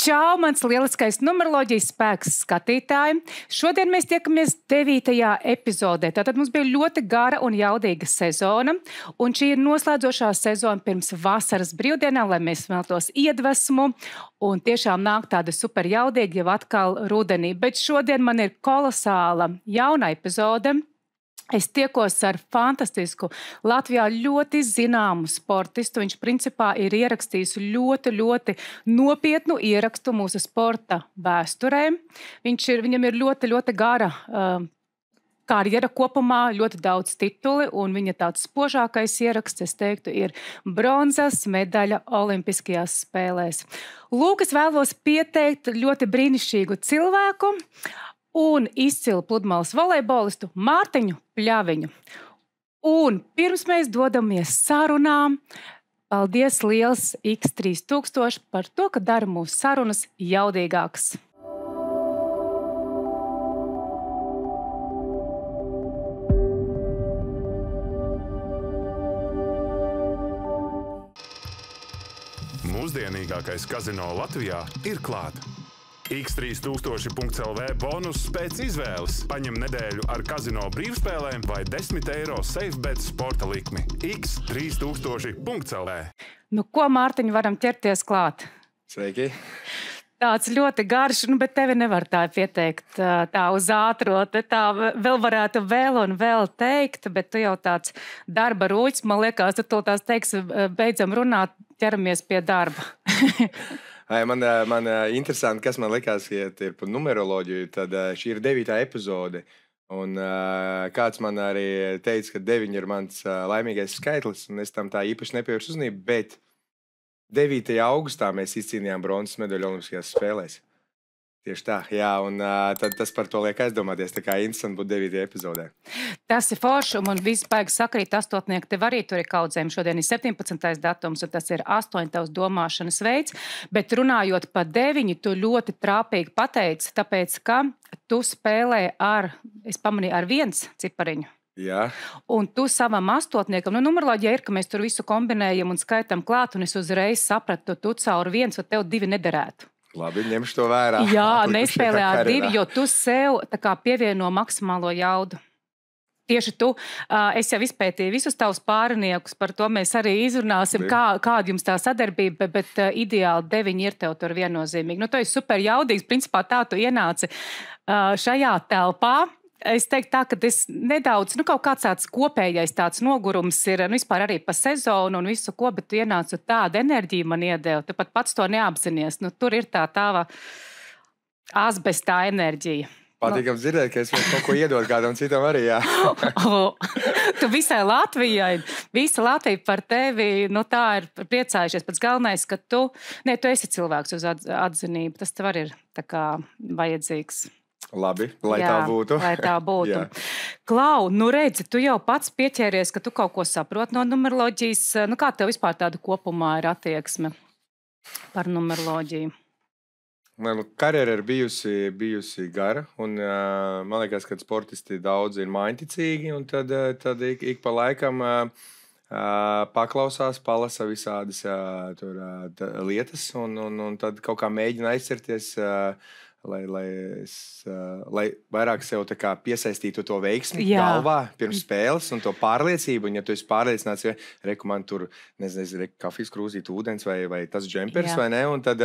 Čau, mans lieliskais numeroloģijas spēks skatītāji! Šodien mēs tiekamies 9. epizodē. Tātad mums bija ļoti gara un jaudīga sezona, un šī ir noslēdzošā sezona pirms vasaras brīvdienām, lai mēs smeltos iedvesmu, un tiešām nāk tāda super jaudīga jau atkal rudenī. Bet šodien man ir kolosāla jauna epizode. Es tiekos ar fantastisku Latvijā ļoti zināmu sportistu. Viņš principā ir ierakstījis ļoti nopietnu ierakstu mūsu sporta vēsturē. Viņam ir ļoti gara karjera kopumā, ļoti daudz tituli, un viņa tāds spožākais ieraksts, es teiktu, ir bronzas medaļa Olimpiskajās spēlēs. Lūk, es vēlos pieteikt ļoti brīnišķīgu cilvēku un izcilu pludmales volejbolistu Mārtiņu Pļaviņu. Un pirms mēs dodamies sarunām, paldies liels X3000 par to, ka dara mūsu sarunas jaudīgākas. Mūsdienīgākais kazino Latvijā ir klāt. X3000.lv bonus pēc izvēles. Paņem nedēļu ar kazino brīvspēlēm vai 10 eiro SafeBet sporta likmi. X3000.lv. Nu, ko, Mārtiņ, varam ķerties klāt? Sveiki! Tāds ļoti garš, bet tevi nevar tā pieteikt tā uz ātro. Tā vēl varētu vēl un vēl teikt, bet tu jau tāds darba rūķis, man liekas, tu tās teiksi, beidzam runāt, ķeramies pie darba. Man interesanti, kas man likās, ja ir par numeroloģiju, tad šī ir 9. epizode. Un kāds man arī teica, ka 9 ir mans laimīgais skaitlis, un es tam tā īpaši nepievēršu uzmanību, bet 9. augustā mēs izcīnījām bronzas medaļu Olimpiskajās spēlēs. Tieši tā, jā, un tad tas par to liek aizdomāties, tā kā interesanti būt 9. epizodē. Tas ir forši, un viss baigs sakrīt astotnieki, tev arī tur ir kaudzēm. Šodien ir 17. datums, un tas ir 8 tavs domāšanas veids, bet runājot par 9, tu ļoti trāpīgi pateici, tāpēc, ka tu spēlē es pamanīju, ar 1 cipariņu. Jā. Un tu savam astotniekam, numeroloģija ir, ka mēs tur visu kombinējam un skaitam klāt, un es uzreiz sapratu, tu caur 1, vai tev 2 nederētu. Labi, ņemšu to vērā. Jā, nespēlē ar 2, jo tu sev tā kā pievieno maksimālo jaudu. Tieši tu, es jau izpētīju visus tavus pāriniekus, par to mēs arī izrunāsim, kāda jums tā sadarbība, bet ideāli 9 ir tev tur viennozīmīgi. Nu, tu esi super jaudīgs, principā tā tu ienāci šajā telpā. Es teiktu tā, ka es nedaudz, kaut kāds tāds kopējais tāds nogurums ir, vispār arī pa sezonu un visu ko, bet tu ienāci tādu enerģiju man iedeva, tu pat pats to neapzinies. Tur ir tā tava asbestā enerģija. Patīkam dzirdēt, ka es kaut ko iedod kādam citam arī, jā. Tu visai Latvijai, visa Latvija par tevi, tā ir priecājušies. Pats galvenais, ka tu esi cilvēks uz atzinību, tas tev arī ir tā kā vajadzīgs. Labi, lai tā būtu. Lai tā būtu. Klau, redzi, tu jau pats pieķēries, ka tu kaut ko saproti no numeroloģijas. Kā tev vispār tāda kopumā ir attieksme par numeroloģiju? Man karjera ir bijusi gara, un man liekas, ka sportisti daudz ir mājņticīgi, un tad ik pa laikam paklausās, palasa visādas lietas, un tad kaut kā mēģina aizcerties, lai vairāk sev tā kā piesaistītu to veiksmi galvā pirms spēles un to pārliecību. Un ja tu esi pārliecināts, reku man tur, nezinu, kafijas krūzīt ūdens vai tas džempers vai ne, un tad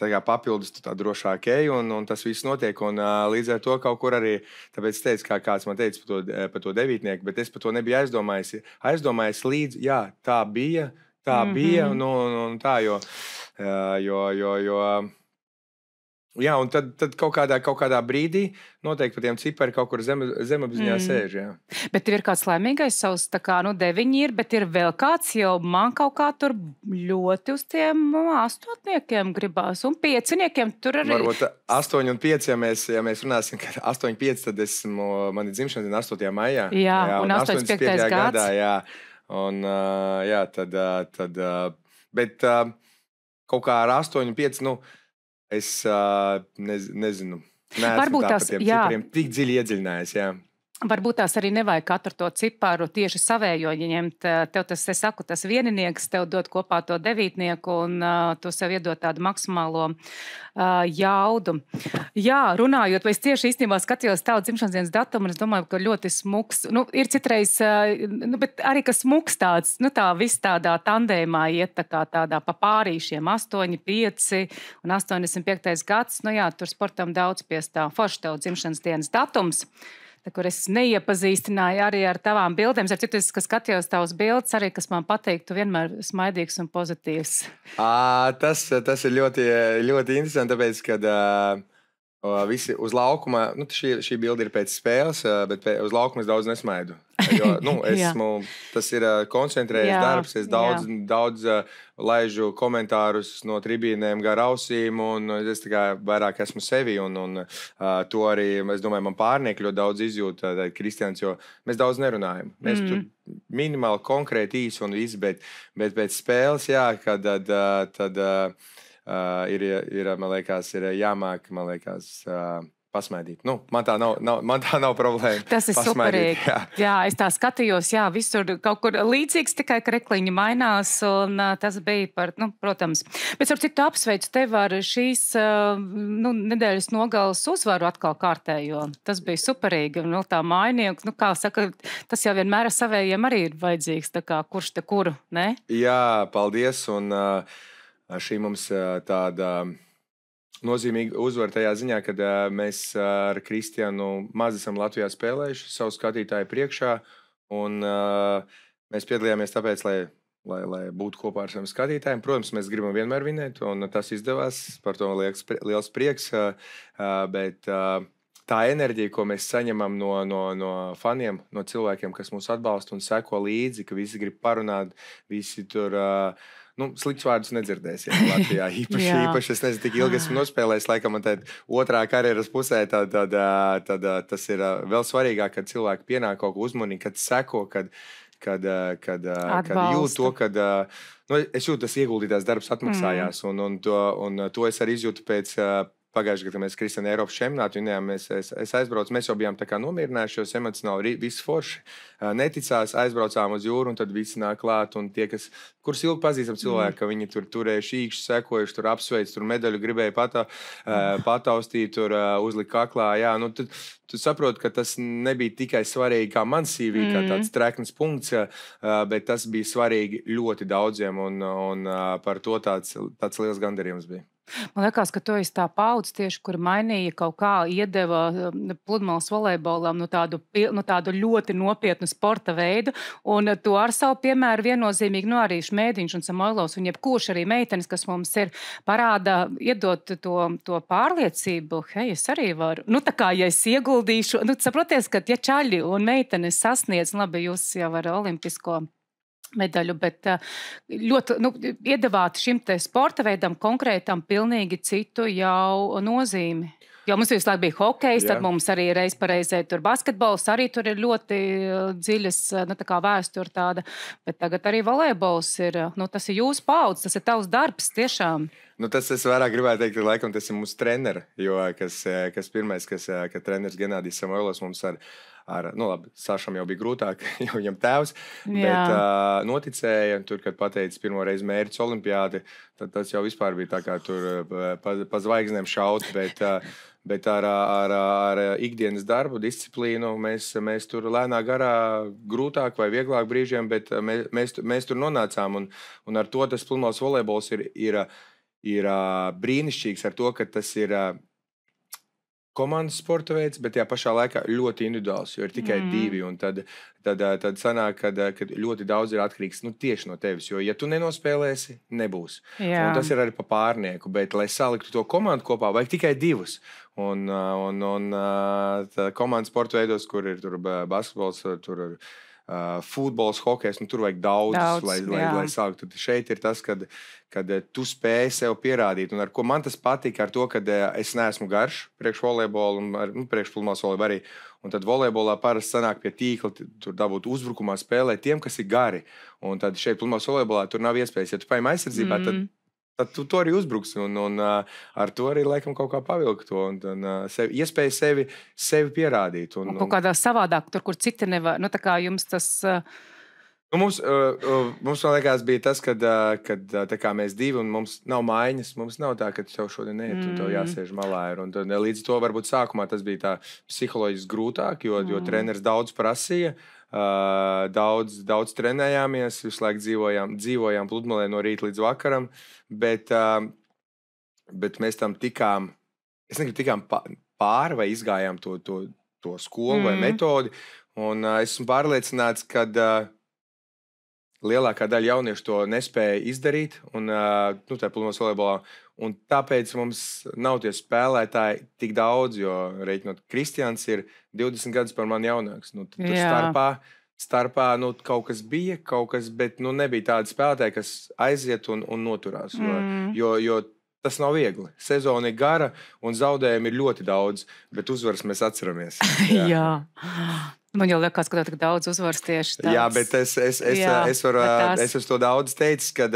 kā papildus tu tā drošāk ej, un tas viss notiek. Un līdz ar to kaut kur arī, tāpēc es teicu, kā kāds man teica par to 9, bet es par to nebiju aizdomājies līdz, tā bija, un tā, jo jā, un tad kaut kādā brīdī noteikti par tiem cipari kaut kur zemapziņā sēž, jā. Bet tev ir kāds laimīgais savs, 9 ir, bet ir vēl kāds, jo man kaut kā tur ļoti uz tiem astotniekiem gribās, un 5 tur arī. Varbūt 8 un 5, ja mēs runāsim, ka 8, 5, tad man ir dzimšanas diena 8. maijā. Jā, un 85. gadā. Jā, un bet kaut kā ar 8 un 5, es nezinu. Varbūt tas, par tiem cipriem tik dziļi iedziļinājis, jā. Varbūt tās arī nevajag katru to ciparu tieši savējo ņemt. Tev tas, es saku, tas vieninieks, tev dod kopā to devītnieku un tu sev iedod tādu maksimālo jaudu. Jā, runājot, vai es tieši īstenībā skatījos tavu dzimšanas dienas datumu, un es domāju, ka ļoti smuks. Nu, ir citreiz, bet arī, ka smuks tāds, nu tā viss tādā tandēmā iet tādā pa pārīšiem, 8, 5 un 85. gads. Nu jā, tur sportam daudz piestāv. Forši tev dzimšanas dienas datums. Tā, kur es neiepazīstināju arī ar tavām bildēm. Es ar citu, ka skatījos tavas bildes, arī, kas man patīk, tu vienmēr smaidīgs un pozitīvs. Tas ir ļoti, ļoti interesanti, tāpēc, kad visi uz laukuma, nu, šī bilde ir pēc spēles, bet uz laukuma es daudz nesmaidu. Jo, nu, tas ir koncentrējies darbs, es daudz laižu komentārus no tribīnēm gar ausīm, un es vairāk esmu sevi, un to arī, es domāju, man pārnieki ļoti daudz izjūt, Kristians, jo mēs daudz nerunājam. Mēs tur minimāli konkrēti īsi un viss, bet pēc spēles, jā, kad tad man liekas, ir jāmāk, man liekas, pasmaidīt. Nu, man tā nav problēma. Tas ir superīgi. Jā, es tā skatījos, jā, visur kaut kur līdzīgs, tikai krekliņi mainās, un tas bija par, nu, protams. Bet ar citu apsveicu tev ar šīs nedēļas nogales uzvaru atkal kārtējo. Tas bija superīgi, un tā mainieku, nu, kā saka, tas jau vienmēr ar savējiem arī ir vajadzīgs, tā kā kurš te kuru, ne? Jā, paldies, un šī mums tāda nozīmīga uzvara tajā ziņā, kad mēs ar Kristianu maz esam Latvijā spēlējuši savu skatītāju priekšā, un mēs piedalījāmies tāpēc, lai būtu kopā ar saviem skatītājiem. Protams, mēs gribam vienmēr vinēt, un tas izdevās, par to liels prieks, bet tā enerģija, ko mēs saņemam no faniem, no cilvēkiem, kas mūs atbalsta un seko līdzi, ka visi grib parunāt, visi tur... slikts vārdus nedzirdēsim Latvijā. Īpaši, es nezinu, tik ilgi esmu nospēlējis, laikam man tāda otrā karjeras pusē, tad tas ir vēl svarīgāk, kad cilvēki pienāk kaut ko uzmanīgi, kad seko, kad jūt to, kad es jūtu, tas ieguldītās darbs atmaksājās, un to es arī izjūtu pēc pagājušajā gadā, kad mēs Kristiānu Eiropas čempionātu vinējām, es aizbraucu, mēs jau bijām tā kā nomierinājušies emocionāli, visi forši neticās, aizbraucām uz jūru, un tad visi nāk klāt, un tie, kurus ilgi pazīstam cilvēki, ka viņi tur turējuši īkšķi, sekojuši, tur apsveic, tur medaļu gribēja pataustīt, tur uzlika kaklā, jā, nu, tu saproti, ka tas nebija tikai svarīgi kā man CV, kā tāds treknes punkts, bet tas bija svarīgi ļoti daudziem, un par to tāds liels gandarījums bija. Man liekas, ka tu esi tā paudze tieši, kur mainīja kaut kā, iedeva pludmales volejbolam tādu ļoti nopietnu sporta veidu, un tu ar savu piemēru viennozīmīgi, arī Šmēdiņš un Samoilovs, un jebkurš arī meitenes, kas mums ir, parāda, iedot to pārliecību, hei, es arī varu. Nu, tā kā, ja es ieguldīšu, saproties, ka ja čaļi un meitenes sasniedz, labi, jūs jau ar olimpisko medaļu, bet ļoti iedavāt šim te sporta veidam konkrētam pilnīgi citu jau nozīmi. Jo mums visu laiku bija hokejs, tad mums arī reiz pareizē tur basketbols, arī tur ir ļoti dziļas, tā kā vēsture tāda, bet tagad arī volejbols ir, tas ir jūsu paudze, tas ir tavs darbs tiešām. Tas es vairāk gribētu teikt, ka laikam tas ir mūsu treneri, jo kas pirmais, ka treneris Genādijs Samoilovs mums labi, Sašam jau bija grūtāk, jo viņam tēvs, bet noticēja, tur, kad pateica pirmo reizi mērķis olimpiādi, tad tas jau vispār bija tā kā tur pa zvaigznēm šaut, bet ar ikdienas darbu, disciplīnu mēs tur lēnā garā grūtāk vai vieglāk brīžiem, bet mēs tur nonācām, un ar to tas pludmales volejbols ir brīnišķīgs ar to, ka tas ir komandas sporta veids, bet tajā pašā laikā ļoti individuāls, jo ir tikai divi, un tad sanāk, kad ļoti daudz ir atkarīgs tieši no tevis, jo ja tu nenospēlēsi, nebūs. Jā. Un tas ir arī pa pārnieku, bet lai saliktu to komandu kopā, vajag tikai divus. Un komandas sporta veidos, kur ir tur basketbols, tur ir futbols, hokejs, tur vajag daudz lai sāktu. Šeit ir tas, kad tu spēj sev pierādīt, un ar ko man tas patika, ar to, ka es neesmu garš priekš volejbolu un priekš pludmales volejbolu arī. Un tad volejbolā parasti sanāk pie tīkla, tur dabūt uzbrukumā spēlēt tiem, kas ir gari. Un tad šeit pludmales volejbolā tur nav iespējas. Ja tu paņem aizsardzībā, tad tu to arī uzbruksi. Un ar to arī laikam kaut kā pavilkt to. Un iespēju sevi pierādīt. Un kaut kādā savādāk, tur, kur citi nevar. Nu, tā kā jums tas... Mums man liekas, bija tas, kad tā kā mēs divi un mums nav maiņas. Mums nav tā, ka tev šodien neiet un tev jāsēž malā. Un līdz to varbūt sākumā tas bija tā psiholoģiski grūtāk, jo treneris daudz prasīja. Daudz trenējāmies, visu laiku dzīvojām pludmalē no rīta līdz vakaram, bet mēs tam tikām, es negribu tikām pāri vai izgājām to skolu vai metodi, un esmu pārliecināts, ka lielākā daļa jauniešu to nespēja izdarīt, un tā pludmales volejbolā, un tāpēc mums nav tie spēlētāji tik daudz, jo reiķinot, Kristians ir 20 gadus par mani jaunāks, starpā kaut kas bija, bet nebija tādi spēlētāji, kas aiziet un noturās, jo tas nav viegli. Sezona ir gara un zaudējumi ir ļoti daudz, bet uzvaras mēs atceramies. Jā. Man jau liekas, ka tā daudz uzvaras tieši tāds. Jā, bet es to daudz teicu,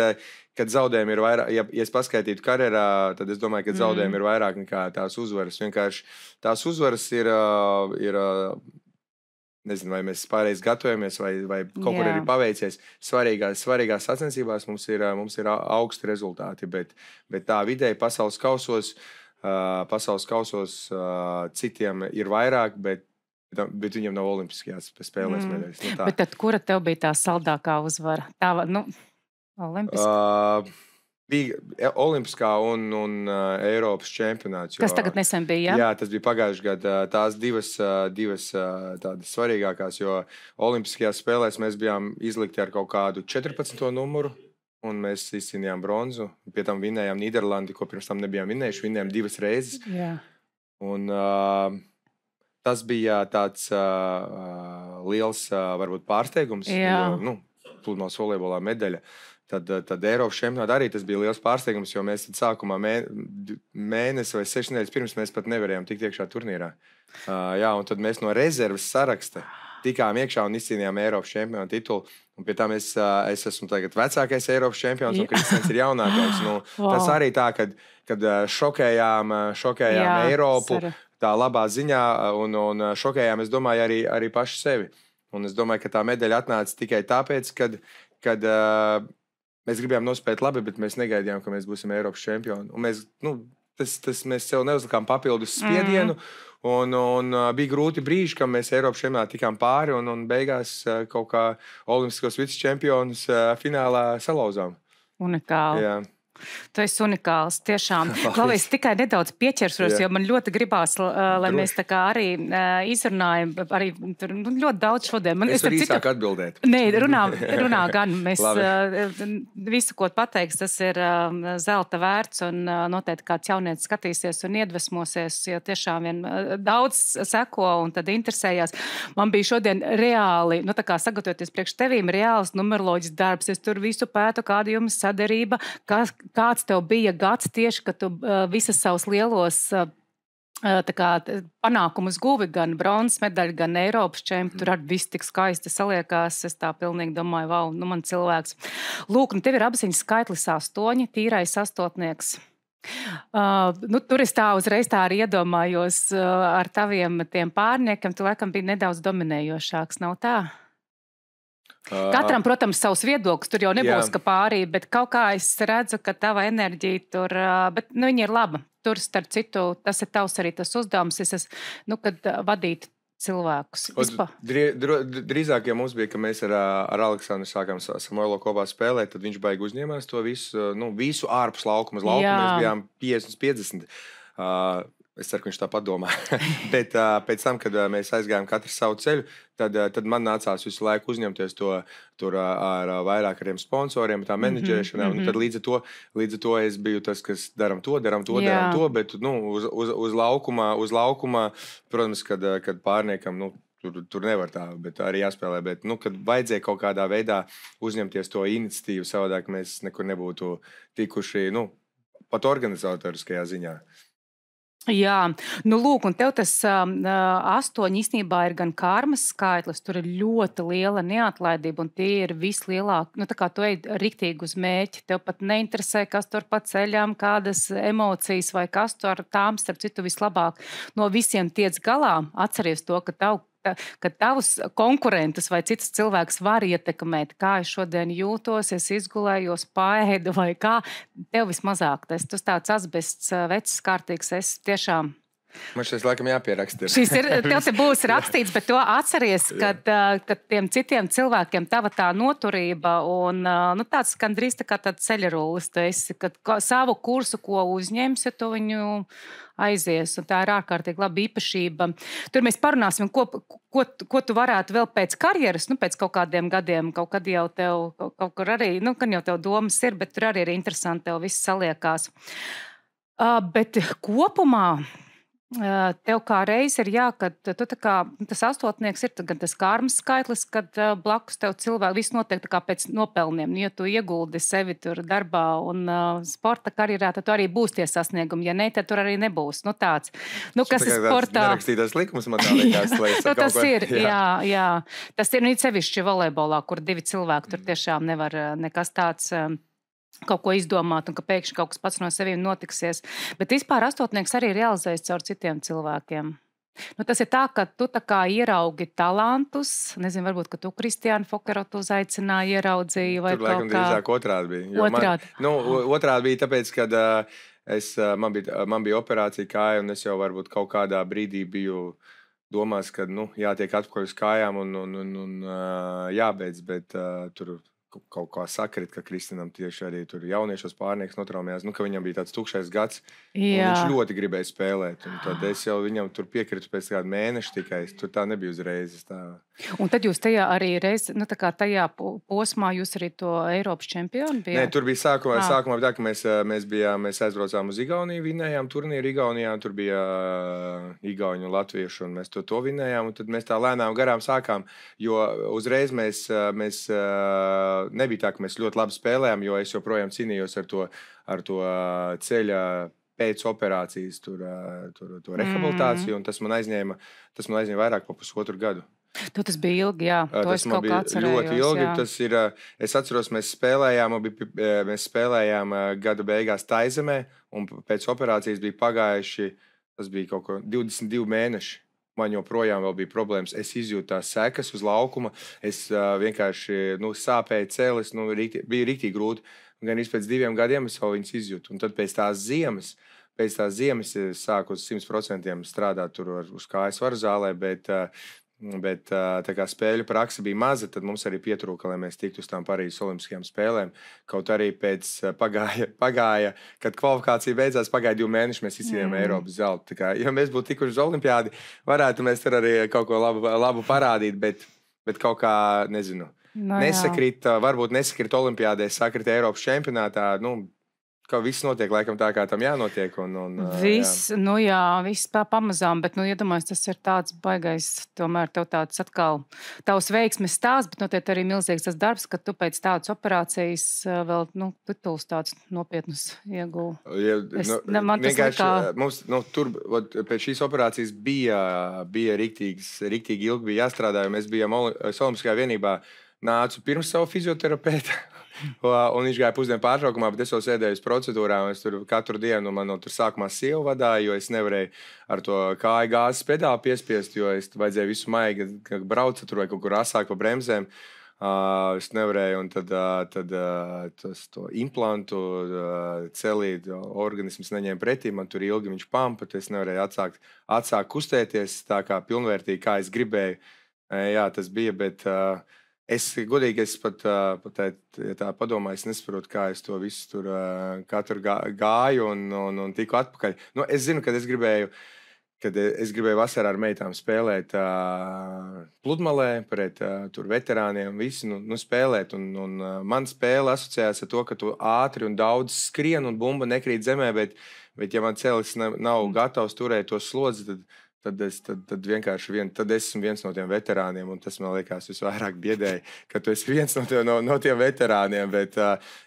kad zaudējumi ir vairāk, ja es paskaitītu karjerā, tad es domāju, ka zaudējumi ir vairāk nekā tās uzvaras. Vienkārši tās uzvaras ir nezinu, vai mēs pareizi gatavojamies, vai kaut kur arī paveicies. Svarīgās sacensībās mums ir augsti rezultāti, bet tā vidēji pasaules kausos citiem ir vairāk, bet viņam nav olimpiskajās spēlēs medaļas. Bet tad kura tev bija tā saldākā uzvara? Tā, olimpiskā? Bija olimpiskā un Eiropas čempionāts. Kas tagad nesen bija, jā? Jā, tas bija pagājuši gadu. Tās divas tādas svarīgākās, jo olimpiskajās spēlēs mēs bijām izlikti ar kaut kādu 14. numuru, un mēs izcīnījām bronzu. Pie tam vinējām Nīderlandi, ko pirms tam nebijām vinējuši. Vinējām 2 reizes. Jā. Un tas bija tāds liels, varbūt, pārsteigums. Jo, pludmales volejbolā medaļa. Tad Eiropas čempionātā arī tas bija liels pārsteigums, jo mēs sākumā mēnesi vai 6 nedēļas pirms mēs pat nevarējām tikt iekšā turnīrā. Jā, un tad mēs no rezerves saraksta tikām iekšā un izcīnījām Eiropas čempionu titulu. Un pie tā es esmu tagad vecākais Eiropas čempions, un Kristians ir jaunākais. Tas arī tā, kad šokējām Eiropu, tā labā ziņā, un šokējām, es domāju, arī paši sevi. Un es domāju, ka tā medaļa atnāca tikai tāpēc, kad mēs gribējām nospēt labi, bet mēs negaidījām, ka mēs būsim Eiropas čempioni. Un mēs sev neuzlikām papildus spiedienu, un bija grūti brīži, kad mēs Eiropas čempionātā tikām pāri, un beigās kaut kā olimpiskos vicečempionus finālā salauzām. Unikāli. Jā. Tu esi unikāls, tiešām. Klauvies, tikai nedaudz pieķeršos, jo man ļoti gribās, lai mēs tā kā arī izrunājam, arī tur ļoti daudz šodien. Es varu īsāk atbildēt. Nē, runā gan. Mēs visu, ko pateiks, tas ir zelta vērts, un noteikti kāds jaunietis skatīsies un iedvesmosies, jo tiešām vien daudz seko un tad interesējās. Man bija šodien reāli, tā kā sagatavoties priekš tevīm, reāls numeroloģis darbs. Es tur visu pētu, kāda jums sadarība, kāds tev bija gads tieši, kad tu visas savus lielos panākumus guvi, gan bronzas medaļu, gan Eiropas čempionu. Tur arī viss tik skaisti saliekās. Es tā pilnīgi domāju, vau, man cilvēks. Lūk, tev ir apziņas skaitlis 8, tīrais astotnieks. Tur es tā uzreiz tā arī iedomājos ar taviem tiem pārniekiem. Tu laikam bija nedaudz dominējošāks, nav tā? Katram, protams, savs viedoklis, tur jau nebūs, ka pārī, bet kaut kā es redzu, ka tava enerģija tur, bet viņa ir laba. Tur, starp citu, tas ir tavs arī tas uzdevums, kad vadīt cilvēkus. Drīzāk, ja mums bija, ka mēs ar Aleksandru sākām Samuelo kopā spēlēt, tad viņš baigi uzņēmās to visu ārpus laukuma. Uz laukuma mēs bijām 50-50. Es ceru, ka viņš tā padomā. Bet pēc tam, kad mēs aizgājām katru savu ceļu, tad man nācās visu laiku uzņemties to tur ar vairākiem sponsoriem, tā menedžēšanā. Tad līdz ar to es biju tas, kas daram to, bet uz laukuma, protams, kad pārniekam, tur nevar tā, bet arī jāspēlē. Bet, kad vajadzēja kaut kādā veidā uzņemties to iniciatīvu, savādāk mēs nekur nebūtu tikuši pat organizatoriskajā ziņā. Jā, nu lūk, un tev tas 8 īstenībā ir gan karmas skaitlis, tur ir ļoti liela neatlaidība, un tie ir vislielāk, nu tā kā tu ej riktīgi uz mēķi, tev pat neinteresē, kas tur pa ceļām, kādas emocijas vai kas tu ar tām, starp citu, vislabāk no visiem tiec galā. Atceries to, ka tavus konkurentus vai citus cilvēkus var ietekmēt, kā es šodien jūtos, es izgulējos, paēdu vai kā, tev vismazāk. Tas tāds asbests vecs kārtīgs, es tiešām. Man šis laikam jāpieraksta. Tev te būs rakstīts, bet to atceries, kad tiem citiem cilvēkiem tava tā noturība un nu, tāds gandrīz tā kā tāds ceļarullis, tu esi, kad savu kursu, ko uzņemsi, tu viņu aizies, un tā ir ārkārtīgi laba īpašība. Tur mēs parunāsim, ko tu varētu vēl pēc karjeras, nu, pēc kaut kādiem gadiem, kaut kad jau tev, kaut kur arī, nu, kan jau tev domas ir, bet tur arī ir interesanti, tev viss saliekās. Bet kopumā tev kā reiz ir ka tu tā kā, tas astotnieks ir gan tas karmas skaitlis, kad blakus tev cilvēki viss notiek tā kā pēc nopelniem. Ja tu ieguldi sevi tur darbā un sporta karjerā, tad tu arī būs tie sasniegumi. Ja ne, tad tur arī nebūs. Nu tāds, nu kas ir sportā. Nerakstītās likums man tā liekas. Nu tas ir, jā. Tas ir sevišķi volejbolā, kur 2 cilvēki tur tiešām nevar nekas tāds kaut ko izdomāt un ka pēkšņi kaut kas pats no sevīm notiksies. Bet vispār astotnieks arī realizējas caur citiem cilvēkiem. Nu, tas ir tā, ka tu tā kā ieraugi talantus. Nezinu, varbūt, ka tu Kristiānu Fokerotu uzaicināji, ieraudzīji vai tur, laikam, kaut kā. Drīzāk otrādi bija. Otrādi bija tāpēc, kad man bija operācija kāja un es jau varbūt kaut kādā brīdī biju domās, ka jātiek atpakaļ uz kājām un jābeidz, bet tur kaut kā sakrit, ka Kristinam tieši arī tur jauniešos pārnieks notraumējās, ka viņam bija tāds tukšais gads, un viņš ļoti gribēja spēlēt, un tad es jau viņam tur piekritu pēc kāda mēneša tikai, tur tā nebija uzreiz. Un tad jūs tajā arī reiz, nu tā kā tajā posmā jūs arī to Eiropas čempionu bijāt? Nē, tur bija sākumā tā, ka mēs aizbraucām uz Igauniju, vinējām turnīru Igaunijā, tur bija igauņu un latviešu, un mēs to vinējām, un tad mēs tā lēnām garām sākām, jo uzreiz mēs nebija tā, ka mēs ļoti labi spēlējām, jo es joprojām cīnījos ar to ceļa pēc operācijas to rehabilitāciju, un tas man aizņēma vairāk pa pusotru gadu. Tas bija ilgi, jā. Tas man bija ļoti ilgi. Tas ir, es atceros, mēs spēlējām gada beigās Taizemē, un pēc operācijas bija pagājuši, tas bija kaut ko 22 mēneši. Man joprojām vēl bija problēmas. Es izjūtu tās sekas uz laukuma. Es vienkārši sāpēju cēlis, bija riktīgi grūti. Gan pēc 2 gadiem es vēl viņas izjūtu. Un tad pēc tās ziemas es sāku uz 100% strādāt tur uz kājas varu zālē, bet tā kā spēļu praksa bija maza, tad mums arī pietrūka, lai mēs tiktu uz tām Parīzes olimpiskajām spēlēm. Kaut arī pagāja, kad kvalifikācija beidzās, pagāja 2 mēneši, mēs izcīnījām Eiropas zeltu. Tā kā, ja mēs būtu tikuši uz olimpiādi, varētu mēs tur arī kaut ko labu parādīt, bet kaut kā, nezinu, varbūt nesakrīt olimpiādē, sakrīt Eiropas čempionātā, ka viss notiek laikam tā, kā tam jānotiek. Viss, viss pamazām, bet, iedomājies, tas ir tāds baigais, tomēr tev tāds atkal tavs veiksmes stāsts, bet notiek arī milzīgs tas darbs, ka tu pēc tādas operācijas vēl, tituls tāds nopietnus iegūvi. Man tas likā... Mums, tur, pēc šīs operācijas bija riktīgi ilgi bija jāstrādā, jo mēs bijām Olimpiskajā vienībā, nācu pirms savu fizioterapeita. Un viņš gāja pusdienu pārtraukumā, bet es jau sēdēju uz procedūrām. Es tur katru dienu man tur sākumā sievu vadāju, jo es nevarēju ar to kāju gāzes pedāli piespiest, jo es vajadzēja visu maigi, kad braucu tur vai kaut kur asāk pa bremzēm. Es nevarēju, un tad to implantu celīt, organisms neņēma pretī, man tur ilgi viņš pampa, es nevarēju atsākt kustēties tā kā pilnvērtīgi, kā es gribēju. Jā, tas bija, bet... Godīgi, es pat ja tā padomāju, es nesaprotu, kā es to visu tur katru gāju un tiku atpakaļ. Es zinu, kad es gribēju vasarā ar meitām spēlēt pludmalē pret tur veterāniem, visi spēlēt. Un man spēle asociējās ar to, ka tu ātri un daudz skrien un bumba nekrīt zemē, bet ja man cēlis nav gatavs turēt to slodzi, tad tad vienkārši tad esmu viens no tiem veterāniem, un tas man liekas visvairāk biedēja, ka tu esi viens no tiem veterāniem, bet,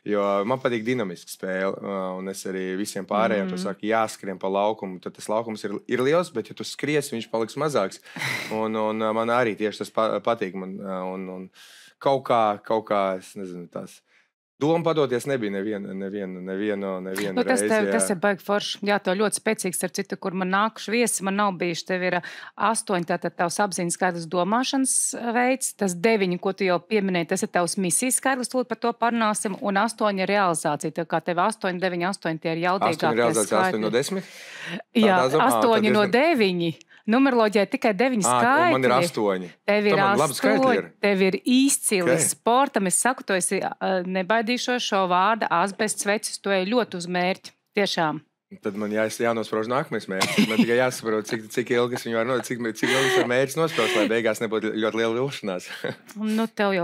jo man patīk dinamiska spēle, un es arī visiem pārējiem to saku, jāskrien pa laukumu, tad tas laukums ir liels, bet ja tu skries, viņš paliks mazāks, un man arī tieši tas patīk, un kaut kā, es nezinu, tās doma padoties nebija nevienu reizi. Tas ir baigi forši. Jā, to ļoti spēcīgs ar citu, kur man nākuši viesi, man nav bijuši. Tev ir 8, tātad tavs apziņas skaidrs domāšanas veids, tas 9, ko tu jau pieminēji, tas ir tavs misijas skaidrs, lūdzu par to parunāsim, un 8 ir realizācija. Tā kā tev 8, 9, 8 tie ir jaudīgākie 8 ir realizācija, 8 no 10? Jā, 8 no 9. Numeroloģijai tikai 9 skaitļi. Man ir 8. Tev ir 8. Tev ir izcili Okay. sportam. Es saku, tu esi nebaidīšos šo vārdu asbests vecis, tu ej ļoti uz mērķi. Tiešām. Tad man jānosprauž nākamais mērķis. Man tikai jāsaprot, cik ilgi viņi var cik ilgi var mērķis nospraust, lai beigās nebūtu ļoti liela vilšanās. Tev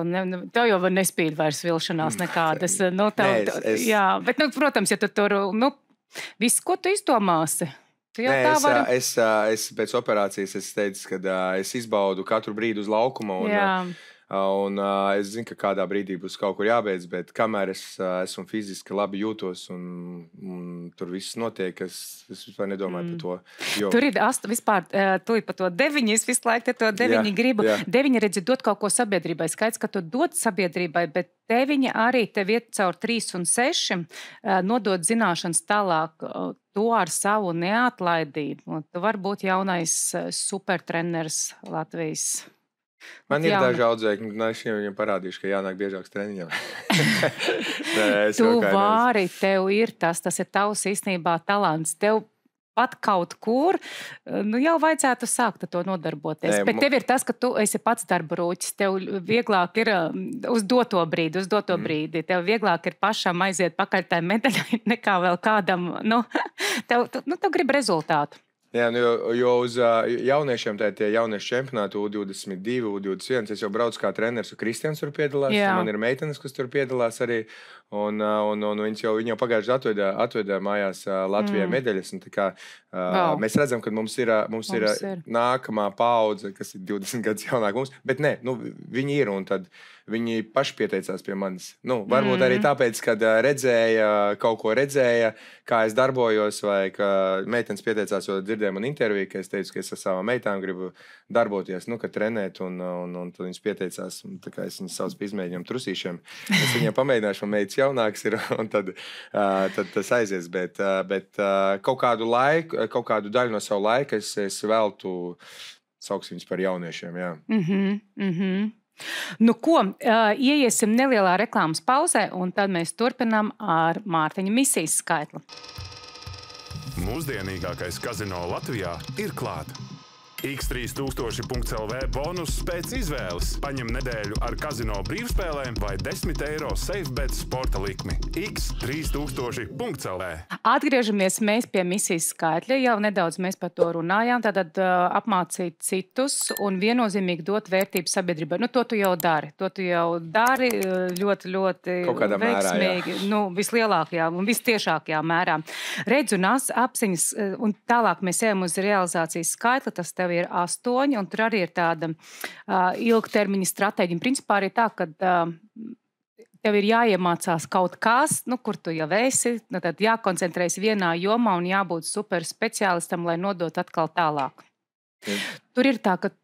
jau var nespīd vairs vilšanās nekādas. Jā, bet, protams, ja tu tur, viss, ko tu izdomāsi. Es pēc operācijas teicu, ka es izbaudu katru brīdi uz laukuma. Un es zinu, ka kādā brīdī būs kaut kur jābeidz, bet kamēr es esmu fiziski labi jūtos un tur viss notiek, es vispār nedomāju par to. Jo... Tur ir vispār, tu ir par to 9, es visu laiku to 9 gribu. 9 redzi dot kaut ko sabiedrībai. Skaidrs, ka tu dod sabiedrībai, bet 9 arī tev iet caur 3 un 6, nodot zināšanas tālāk. To ar savu neatlaidību. Tu vari būt jaunais supertreneris Latvijas. Man ir daži audzēkņi, es viņiem parādīšu, ka jānāk biežāks treniņam. Tu vari, tev ir tas ir tavs īstenībā talants. Tev pat kaut kur, jau vajadzētu sākt to nodarboties. Bet tev ir tas, ka tu esi pats darba rūķis. Tev vieglāk ir uz doto brīdi. Tev vieglāk ir pašam aiziet pakaļ tai medaļai nekā vēl kādam. Tev grib rezultātu. Jā, jo uz jauniešiem tie jauniešu čempionāti U22, U21, es jau braucu kā treneris, un Kristians tur piedalās, man ir meitenes, kas tur piedalās arī, un viņi jau pagājuši atveda mājās Latvijai medaļas, un tā kā mēs redzam, ka mums ir nākamā paudze, kas ir 20 gadus jaunāk mums, bet nē, viņi ir, un tad viņi paši pieteicās pie manis. Varbūt arī tāpēc, kad kaut ko redzēja, kā es darbojos, vai ka meitenes pieteicās, jo dzirdēja man interviju, ka es teicu, ka es ar savām meitām gribu darboties, ka trenēt, un tad viņas pieteicās, un tā kā es viņas saucu pie izmēģinājumu trusīšiem. Es viņiem pamēģināšu, man meitas jaunāks ir, un tad tas aizies, bet kaut kādu daļu no savu laika es veltu, sauksim viņus par jauniešiem, jā. Ieiesim nelielā reklāmas pauzē, un tad mēs turpinām ar Mārtiņa misijas skaitli. Mūsdienīgākais kazino Latvijā ir klāt. X3000.lv bonus pēc izvēles. Paņem nedēļu ar kazino brīvspēlēm vai 10 eiro SafeBet sporta likmi. X3000.lv. Atgriežamies mēs pie misijas skaitļa. Jau nedaudz mēs par to runājām. Tātad apmācīt citus un viennozīmīgi dot vērtību sabiedrībai. To tu jau dari. Ļoti, ļoti veiksmīgi. Vislielākajā un vistiešākajā mērā. Redz un apziņas, un tālāk mēs ejam uz realizācijas skaitli. Tas tev ir 8, un tur arī ir tāda ilgtermiņa stratēģija. Principā arī tā, ka tev ir jāiemācās kaut kas, kur tu jau esi, tad jākoncentrējas vienā jomā un jābūt super speciālistam, lai nodot atkal tālāk. Tur ir tā, ka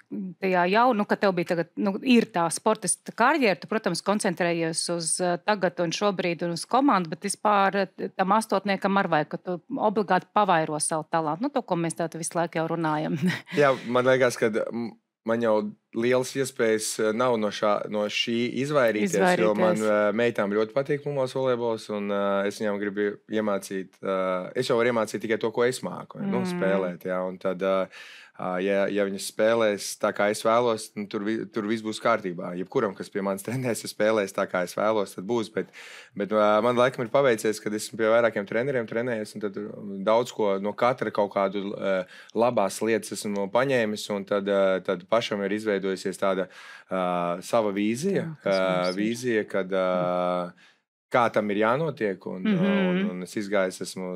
ka tev bija tagad, ir tā sportista karjera, tu, protams, koncentrējies uz tagad un šobrīd un uz komandu, bet vispār tam 8. ar vajag, ka tu obligāti pavairo savu talantu. To, ko mēs tātad visu laiku jau runājam. Jā, man liekas, ka man jau lielas iespējas nav no šī izvairīties, jo man meitām ļoti patīk plumos volejbols, un es viņām gribu iemācīt, es jau varu iemācīt tikai to, ko es māku, spēlēt, jā, un tad, ja viņas spēlēs tā, kā es vēlos, tur viss būs kārtībā. Jebkuram, kas pie manis trenēs, ja spēlēs tā, kā es vēlos, tad būs, bet man laikam ir paveicies, kad esmu pie vairākiem treneriem trenējies, un tad daudz ko no katra kaut kādu labās lietas esmu paņēmis, un tad pašam ir izveidojusies tāda sava vīzija, kad kā tam ir jānotiek. Un es izgājis, esmu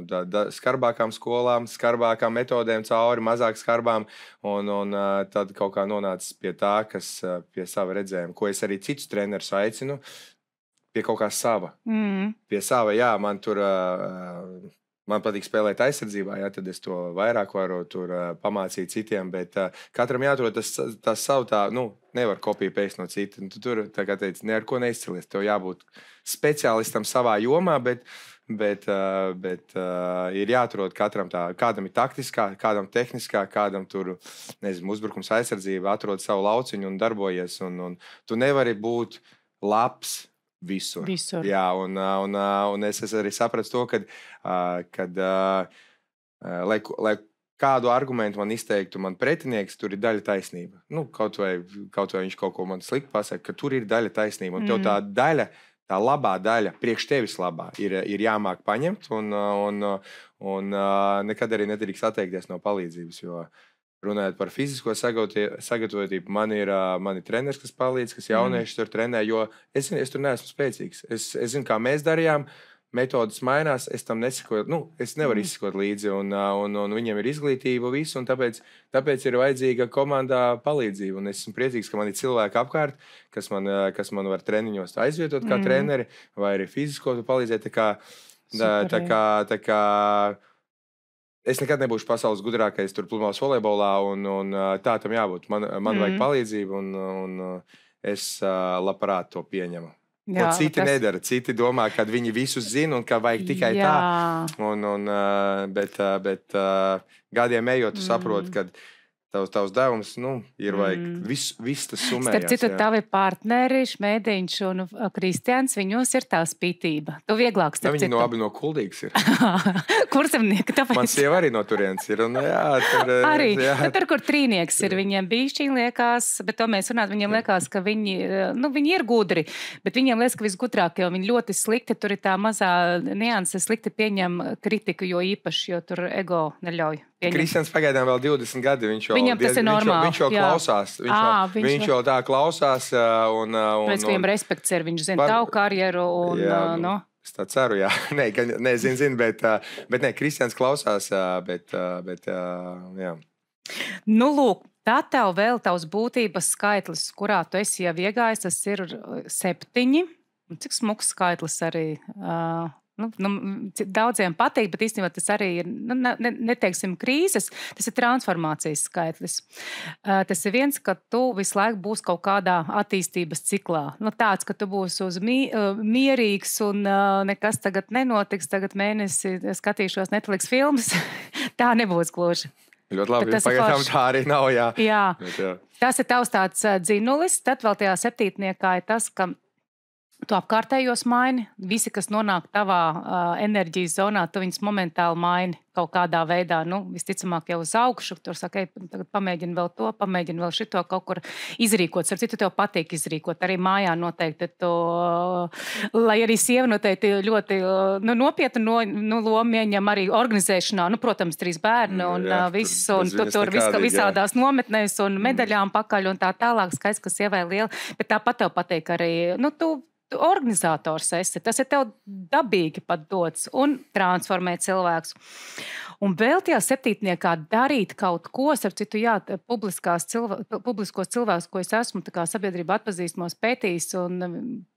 skarbākām skolām, skarbākām metodēm cauri, mazāk skarbām. Un tad kaut kā nonācis pie tā, kas pie sava redzējuma, ko es arī citus trenerus aicinu, pie kaut kā sava. Pie sava, jā, man tur... Man patīk spēlēt aizsardzībā, jā, tad es to vairāk varu tur pamācīt citiem, bet katram jāatrod tas savu tā, nevar kopiju pēst no cita. Tu tur, tā kā teici, ne ar ko neizcelies. Tev jābūt speciālistam savā jomā, bet ir jāatrod katram tā, kādam ir taktiskā, kādam tehniskā, kādam tur, nezinu, uzbrukums aizsardzība, atrod savu lauciņu un darbojies. Un tu nevari būt labs visur. Jā, un es arī sapratu to, kad lai kādu argumentu man izteiktu man pretinieks, tur ir daļa taisnība. Kaut vai viņš kaut ko man slikti pasaka, ka tur ir daļa taisnība. Un tev tā daļa, tā labā daļa, priekš tevis labā, ir jāmāk paņemt un nekad arī nedrīkst atteikties no palīdzības, jo runājot par fizisko sagatavotību, man ir treneris, kas palīdz, kas jaunieši tur trenē, jo es tur neesmu spēcīgs. Es zinu, kā mēs darījām, metodas mainās, es tam nesakoju, es nevaru izsekot līdzi, un viņiem ir izglītība visu, un tāpēc ir vajadzīga komandā palīdzība, un es esmu priecīgs, ka man ir cilvēki apkārt, kas man var treniņos aizvietot kā treneri, vai arī fizisko palīdzēt, tā kā es nekad nebūšu pasaules gudrākais tur pludmales volejbolā, un tā tam jābūt. Man vajag palīdzību, un es labprāt to pieņemu. Jā, citi nedara. Citi domā, ka viņi visu zina un ka vajag tikai tā. Bet gadiem ejot, tu saproti, ka tavs devums, ir vajag viss tas sumējās. Starp citu, tavi partneri, Šmēdiņš un Kristians, viņos ir tā spītība. Tu vieglāk, starp citu. Viņi abi no Kuldīgas ir. Kurzemnieki, tāpēc. Man sieva arī no turienes ir. Arī. Tur, kur trīnieks ir, viņiem bišķiņ liekas, bet to mēs runāt, viņiem liekas, ka viņi ir gudri, bet viņiem liekas, ka visgudrākie, jo viņi ļoti slikti, tur ir tā mazā nianse, slikti pieņem kritiku, jo īpaši, jo tur ego neļauj. Kristians pagaidām vēl 20 gadi, viņam tas ir normāli. Viņš jau klausās. Viņš jau tā klausās. Pēc viņam respekts ir, viņš zina tavu karjeru. Es tā ceru, jā. Zinu, bet Kristians klausās, jā. Lūk, tā tev vēl tavs būtības skaitlis, kurā tu esi jau iegājis, tas ir 7. Cik smuks skaitlis arī... daudziem patīk, bet īstenībā tas arī ir, neteiksim krīzes, tas ir transformācijas skaitlis. Tas ir viens, ka tu visu laiku būsi kaut kādā attīstības ciklā. Tāds, ka tu būsi mierīgs un nekas tagad nenotiks, tagad mēnesi skatīšos Netflix filmas. Tā nebūs gluži. Ļoti labi, pagaidām tā arī nav, jā. Jā. Tas ir tavs tāds dzinulis, tad vēl tajā 7. ir tas, ka tu apkārtējos maini, visi, kas nonāk tavā enerģijas zonā, tu viņus momentāli maini kaut kādā veidā, visticamāk jau uz augšu, tur saka, tagad pamēģini vēl to, pamēģini vēl šito kaut kur izrīkot. Ar citu tev patīk izrīkot, arī mājā noteikti to, lai arī sieva noteikti ļoti nopietnu lomu ieņem arī organizēšanā, protams, 3 bērni un viss, un tu tur visādās nometnēs un medaļām pakaļ un tā tālāk, skaits, ka sievai liela, bet tāpat tev patīk arī, tu organizators esi, tas ir tev dabīgi pat dots un transformēt cilvēkus. Un vēl tajā 7. darīt kaut ko, ar citu, publiskos cilvēkus, ko es esmu tā kā sabiedrība atpazīstamos pētījis, un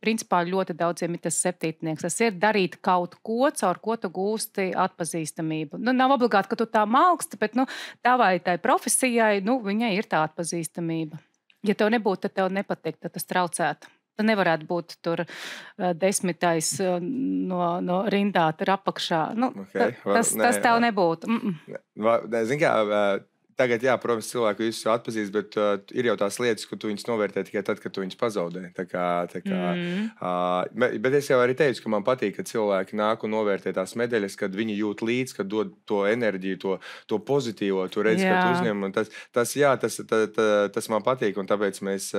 principā ļoti daudziem ir tas 7. Tas ir darīt kaut ko, caur ko tu gūsti atpazīstamību. Nav obligāti, ka tu tā malksti, bet tavai tai profesijai, viņai ir tā atpazīstamība. Ja tev nebūtu, tad tev nepatīk, tad tas traucētu. Tu nevarētu būt tur 10. no rindā, tur apakšā. Tas tev nebūtu. Zini kā, tagad, jā, protams, cilvēku visus atpazīst, bet ir jau tās lietas, ka tu viņus novērtē tikai tad, kad tu viņus pazaudē. Bet es jau arī teicu, ka man patīk, ka cilvēki nāk un novērtē tās medaļas, kad viņi jūt līdz, kad dod to enerģiju, to pozitīvo, tu redz, ka tu uzņem. Tas man patīk, un tāpēc mēs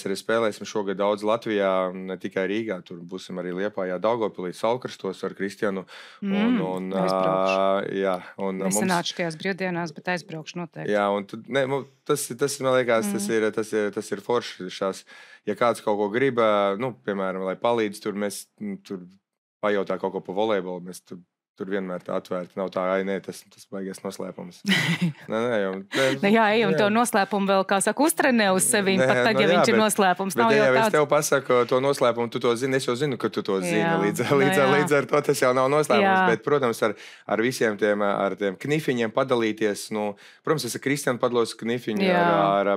arī spēlēsim šogad daudz Latvijā, ne tikai Rīgā, tur būsim arī Liepājā, Daugavpilī, Saulkrastos ar Kristianu. jā. Un, Nesanāšu tajās brīvdienās, bet aizbraukšu noteikti. Jā, un tas man liekas, tas ir forši. Ja kāds kaut ko grib, piemēram, lai palīdz, mēs tur pajautā kaut ko pa volejbolu, mēs tur vienmēr tā atvērti. Nav tā, tas baigies noslēpums. Jā, ejam to noslēpumu vēl, kā saka, uztrenē uz sevi, pat tad, ja viņš ir noslēpums. Bet, ja es tev pasaku to noslēpumu, tu to zini, es jau zinu, ka tu to zini. Līdz ar to tas jau nav noslēpums. Bet, protams, ar visiem tiem knifiņiem padalīties. Protams, es ar Kristianu padalos knifiņu.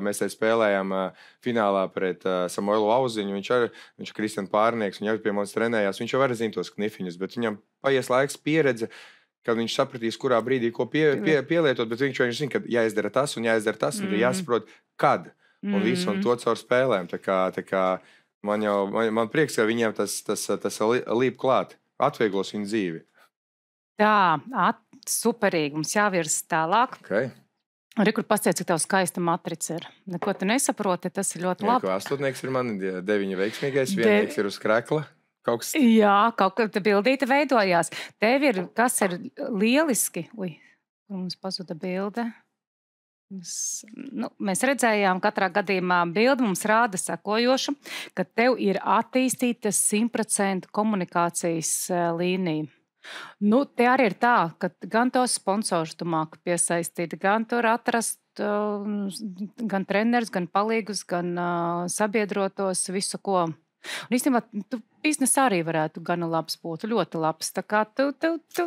Mēs te spēlējām finālā pret Samuelu Auziņu. Viņš ir Kristianu pārnieks, viņš jau pie mums trenējās. Viņš jau var zina tos knifiņus, bet viņam paies laiks pieredze, kad viņš sapratīs, kurā brīdī ko pielietot, bet viņš zina, ka jāizdara tas un jāsaprot, kad. Un visu, un to caur spēlēm. Tā kā man prieks, ka viņiem tas līp klāt, atvieglos viņu dzīvi. Tā, superīgi, mums jāvirs tālāk. Okay. Arī, kur pasties, cik tev skaista matrica ir. Neko tu nesaproti, tas ir ļoti labi. Astotnieks ir mani, 9 veiksmīgais, viennieks ir uz krekla. Jā, kaut kā bildīte veidojās. Tev ir, kas ir lieliski. Mums pazuda bilde. Mēs redzējām katrā gadījumā bildi, mums rāda sekojošu, ka tev ir attīstīta 100% komunikācijas līnija. Te arī ir tā, ka gan tos sponsorus tu māki piesaistīt, gan tur atrast gan trenerus, gan palīgus, gan sabiedrotos, visu ko. Un īstenībā tu biznesa arī varētu gana labs būt, ļoti labs. Tā kā tu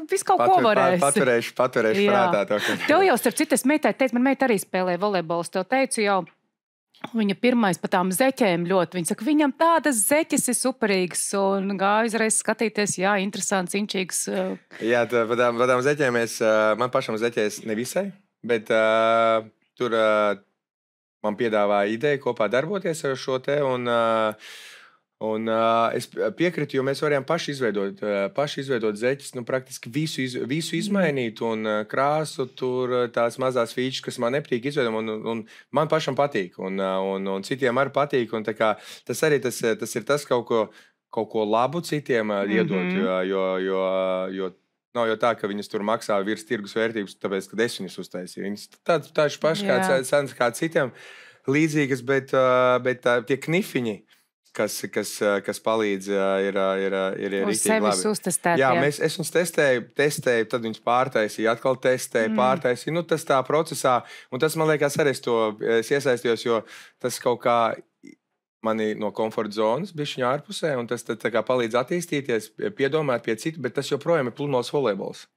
visu kaut ko varēsi. Paturēšu prātā to. Tev jau, starp citu, es meitai teicu, man meita arī spēlēja volejbolus, tev teicu jau, viņa pirmais pa tām zeķēm ļoti. Viņa saka, viņam tādas zeķes ir superīgas un gāja uzreiz skatīties, jā, interesants, inčīgs. Jā, pa tām zeķēm man pašam zeķēs nevisai, bet tur man piedāvāja ideju kopā darboties ar šo te un es piekritu, jo mēs varējām paši izveidot zeķes, praktiski visu izmainīt un krāsu, tur tās mazās features, kas man nepatīk izveidot, un man pašam patīk, un citiem arī patīk, un tā kā tas arī tas ir tas kaut ko labu citiem iedot, jo nav jau tā, ka viņas tur maksā virs tirgus vērtības, tāpēc, ka es viņas uztaisīju. Viņas tādas pašas kā citiem līdzīgas, bet tie knifiņi, kas palīdz, ir rīktīgi labi. Uztestēt, jā, es viņus testēju, tad viņus pārtaisīju, atkal testēju, pārtaisīju. Tas tā procesā, un tas, man liekas, arī es iesaistījos, jo tas kaut kā mani no komforta zonas bišķiņā ārpusē, un tas tā kā palīdz attīstīties, piedomāt pie citu, bet tas joprojām ir pludmales volejbols.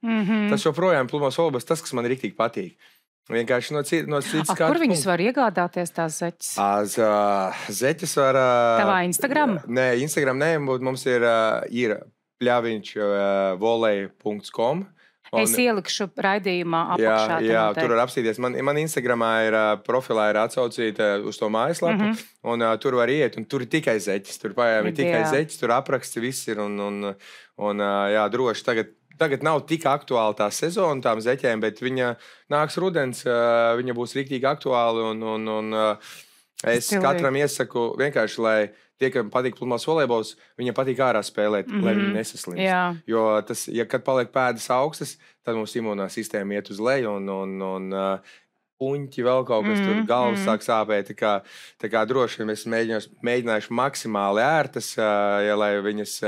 Tas joprojām ir pludmales volejbols, tas, kas man rīktīgi patīk. Vienkārši no citas kārtas. Kur viņus var iegādāties tās zeķes? Zeķes var... Tavā Instagram? Nē, Instagram nē, mums ir pļaviņš volej.com. Es ielikšu raidījumā apakšā. Jā, tur var apstīties. Man Instagramā profilā ir atsaucīta uz to mājaslapu, un tur var iet, un tur ir tikai zeķes. Tur pājām ir tikai zeķes, tur apraksti viss ir, un jā, droši Tagad nav tik aktuāla tā sezona tām zeķēm, bet viņa nāks rudens, viņa būs riktīgi aktuāla, un es katram iesaku vienkārši, lai tie, kam patīk pludmales volejbols, viņiem patīk ārā spēlēt, lai viņi nesaslimst. Jo tas, kad paliek pēdas augstas, tad mums imunā sistēma iet uz leju, un puņķi vēl kaut kas tur galvas sāk sāpēt. Tā kā droši mēs mēģināšu maksimāli ērtas, lai viņas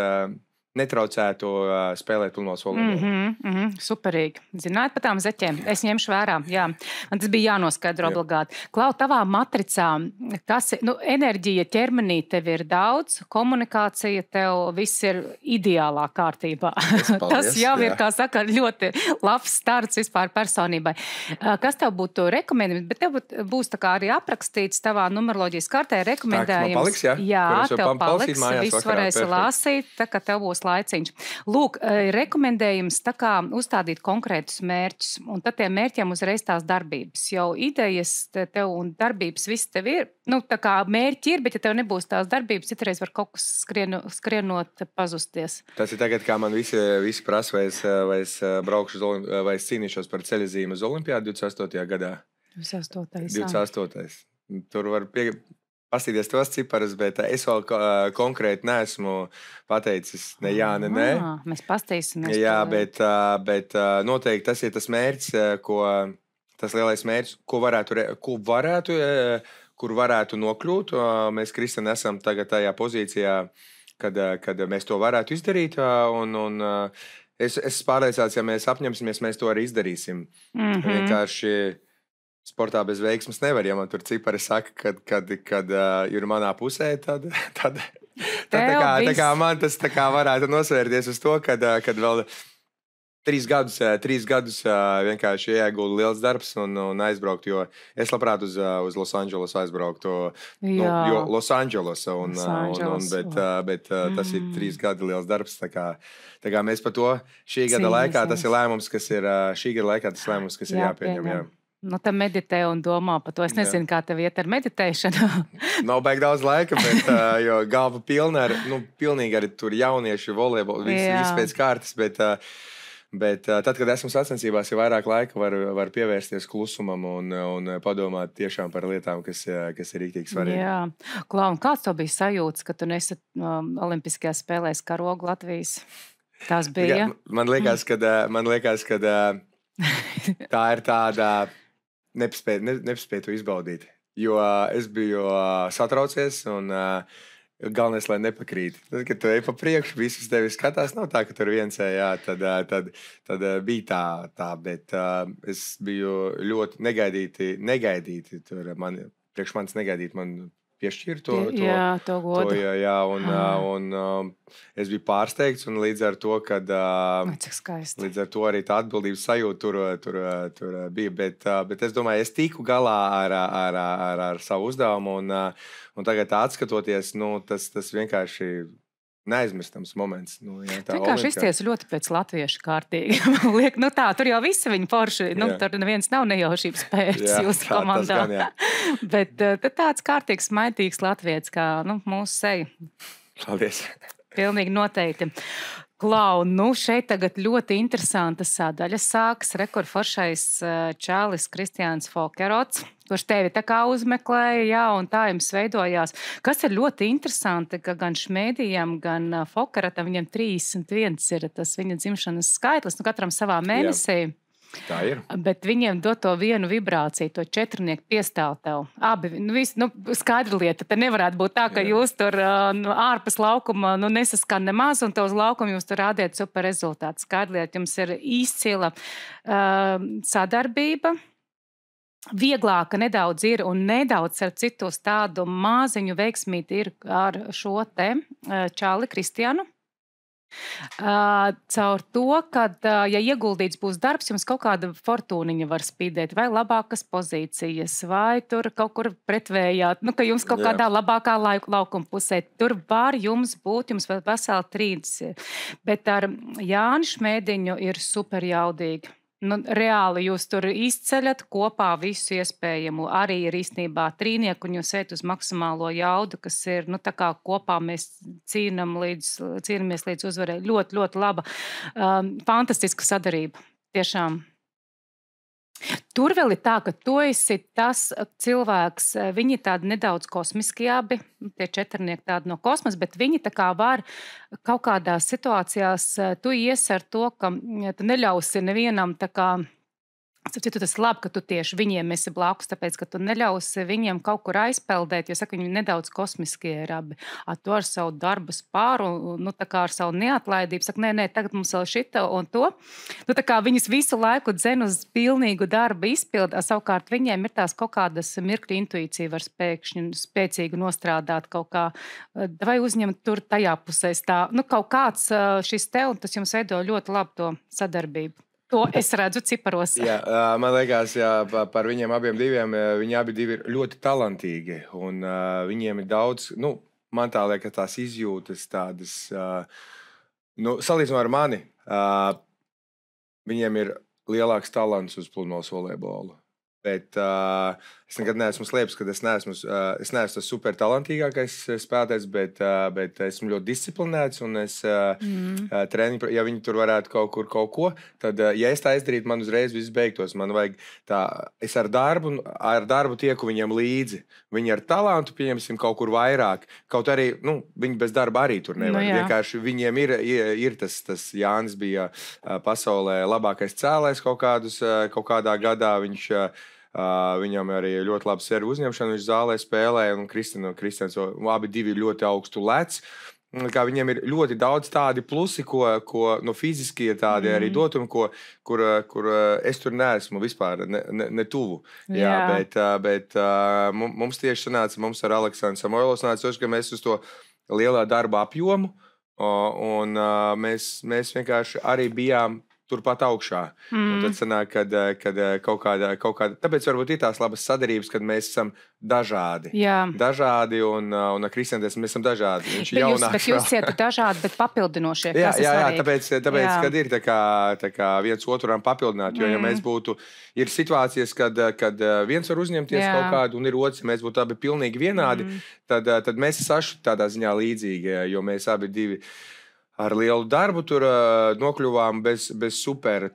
netraucētu spēlēt pludmales volejbolu. Superīgi. Zināt par tām zeķēm? Es ņemšu vērā. Jā. Man tas bija jānoskaidro obligāti. Klau, tavā matricā, enerģija ķermenī tev ir daudz, komunikācija tev viss ir ideālā kārtībā. Tas jau ir, kā saka, ļoti labs starts vispār personībai. Kas tev būtu rekomendējums? Bet tev būs tā kā arī aprakstīts tavā numeroloģijas kartē rekomendējums. Tā, man paliks, jā? Jā, tev paliks. Viss varēsi lasīt, tā kā tev būs laiciņš. Lūk, rekomendējums tā kā uzstādīt konkrētus mērķus, un tad tie mērķiem uzreiz tās darbības. Jau idejas tev un darbības viss tev ir, tā kā mērķi ir, bet ja tev nebūs tās darbības, citreiz var kaut kas skrienot pazusties. Tas ir tagad, kā man visi prasa, vai es braukšu, vai es cīnīšos par ceļazīmu uz Olimpiādu 28. gadā. 28. Tur var pastīties tos ciparus, bet es vēl konkrēti neesmu pateicis ne jā, ne nē. Mēs pastīsimies. Jā, bet noteikti tas ir tas mērķis, tas lielais mērķis, kur varētu nokļūt. Mēs, Kristian, esam tagad tajā pozīcijā, kad mēs to varētu izdarīt. Es pārliecināts, ja mēs apņemsimies, mēs to arī izdarīsim. Vienkārši sportā bez veiksmes nevar. Ja man tur cipari saka, kad ir manā pusē, tad tā kā man tas tā kā varētu nosvērties uz to, kad vēl 3 gadus vienkārši ieguldu liels darbs un aizbraukt, jo es labprāt uz Los Angeles aizbrauktu, jo Los Angeles, bet tas ir 3 gadi liels darbs, tā kā mēs par to šī gada laikā, tas ir lēmums, kas ir jāpieņem, jā. Nu, tā meditē un domā par to. Es nezinu, kā tev iet ar meditēšanu. Nav baigi daudz laika, bet jo galva pilna pilnīgi arī tur jaunieši, volejbolu, viss pēc kārtas, bet tad, kad esmu sacensībās, ja vairāk laika var pievērsties klusumam un padomāt tiešām par lietām, kas ir rīktīgi svarīgi. Jā. Klau, un kāds tev bija sajūts, ka tu nesat Olimpiskajās spēlēs karogu Latvijas? Tās bija? Man liekas, ka tā ir tāda nepaspēju to izbaudīt, jo es biju satraucies un galvenais, lai nepakrīt. Tad, kad tu ej pa priekšu, visus tevi skatās, nav tā, ka tur viens ejā, tad bija tā, bet es biju ļoti negaidīti tur priekš manis negaidīt man piešķirt to godu. Un es biju pārsteigts, un līdz ar to, līdz ar to arī tā atbildības sajūta tur bija. Bet es domāju, es tiku galā ar savu uzdevumu, un tagad atskatoties, tas vienkārši neaizmirstams moments. Vienkārši izties ļoti pēc latviešu kārtīgi. Tur jau visi viņi forši. Tur neviens nav nejaušības pēc jūsu komandā. Bet tāds kārtīgs, maitīgs latvietis, kā mūsu seja. Paldies. Pilnīgi noteikti. Klau, šeit tagad ļoti interesanta sadaļa sāks. Rekordforšais čālis Kristiāns Folkerots, kurš tevi tā kā uzmeklēja, un tā jums veidojās. Kas ir ļoti interesanti, ka gan Šmēdijam, gan Folkerotam, viņam 31 ir tas viņa dzimšanas skaitlis, katram savā mēnesī. Jā. Tā ir. Bet viņiem dot to vienu vibrāciju, to 4 piestāv tev. Abi, skaidra lieta, te nevarētu būt tā, ka jūs tur ārpus laukuma nesaskan nemaz, un to uz laukumu jūs tur rādiet super rezultātu. Skaidra lieta, jums ir izcila sadarbība. Vieglāka nedaudz ir, un nedaudz ar citos tādu māziņu veiksmīti ir ar šo te čāli Kristiānu. Caur to, kad, ja ieguldīts būs darbs, jums kaut kāda fortūniņa var spīdēt, vai labākas pozīcijas, vai tur kaut kur pretvējāt, ka jums kaut kādā labākā laukuma pusē, tur var jums būt, jums vēl vesela 3. Bet ar Jāni Šmēdiņu ir super jaudīgi. Reāli jūs tur izceļat kopā visu iespējamo. Arī ir īstenībā trīnieku, un jūs ejat uz maksimālo jaudu, kas ir, tā kā kopā mēs cīnamies līdz uzvarē. Ļoti, ļoti laba, fantastiska sadarība. Tiešām. Tur vēl ir tā, ka tu esi tas cilvēks, viņi tādi nedaudz kosmiski abi, tie 4 tādi no kosmosa, bet viņi tā kā var kaut kādās situācijās, tu ies ar to, ka tu neļausi nevienam tā kā, citu tas labi, ka tu tieši viņiem esi blakus, tāpēc, ka tu neļausi viņiem kaut kur aizpeldēt, jo saka, viņi nedaudz kosmiskie ir abi. Tu ar savu darbu spāru, tā kā ar savu neatlaidību, saka, nē, tagad mums vēl šita un to. Tā kā viņas visu laiku dzen uz pilnīgu darbu izpildu, savukārt viņiem ir tās kaut kādas mirkļu intuīcija var spēcīgi nostrādāt kaut kā, vai uzņemt tur tajā pusē tā, kaut kāds šis te, un tas jums veido ļoti labu to sadarbību. To es redzu ciparos. Jā, man liekas, par viņiem abiem diviem, viņi abi divi ir ļoti talantīgi, un viņiem ir daudz, man tā liekas tās izjūtas tādas, salīdzinot ar mani, viņiem ir lielāks talants uz pludmales volejbolu. Bet es nekad neesmu slēpis, ka es neesmu tas super talantīgākais spēlētājs, bet esmu ļoti disciplinēts. Un es treniņu, ja viņi tur varētu kaut ko, tad, ja es tā izdarītu, man uzreiz viss beigtos. Man vajag tā, es ar darbu tieku viņiem līdzi. Viņi ar talantu, pieņemsim, kaut kur vairāk. Kaut arī, viņi bez darba arī tur nevar. Vienkārši viņiem ir tas Jānis bija pasaulē labākais cēlājs kaut kādā gadā. Viņam arī ļoti labi servu uzņemšana, viņš zālē spēlēja, un Kristians abi divi ļoti augstu lec. Viņiem ir ļoti daudz tādi plusi, ko fiziski ir tādi arī dotumi, kur es tur neesmu vispār ne tuvu. Bet mums tieši sanāca, mums ar Aleksandru Samoilovu sanāca, ka mēs uz to lielā darba apjomu, un mēs vienkārši arī bijām turpat augšā. Un tad sanāk, kad kaut kāda, tāpēc varbūt ir tās labas sadarības, kad mēs esam dažādi. Dažādi, un ar Kristianu mēs esam dažādi. Viņš ir jaunāks. Bet jūs esat dažādi, bet papildinošie. Jā, tāpēc kad ir tā kā viens otram papildināt, jo ja mēs būtu, ir situācijas, kad viens var uzņemties kaut kādu, un ir otrs, ja mēs būtu abi pilnīgi vienādi, tad mēs esam tādā ziņā līdzīgi, jo mēs abi divi ar lielu darbu tur nokļuvām bez super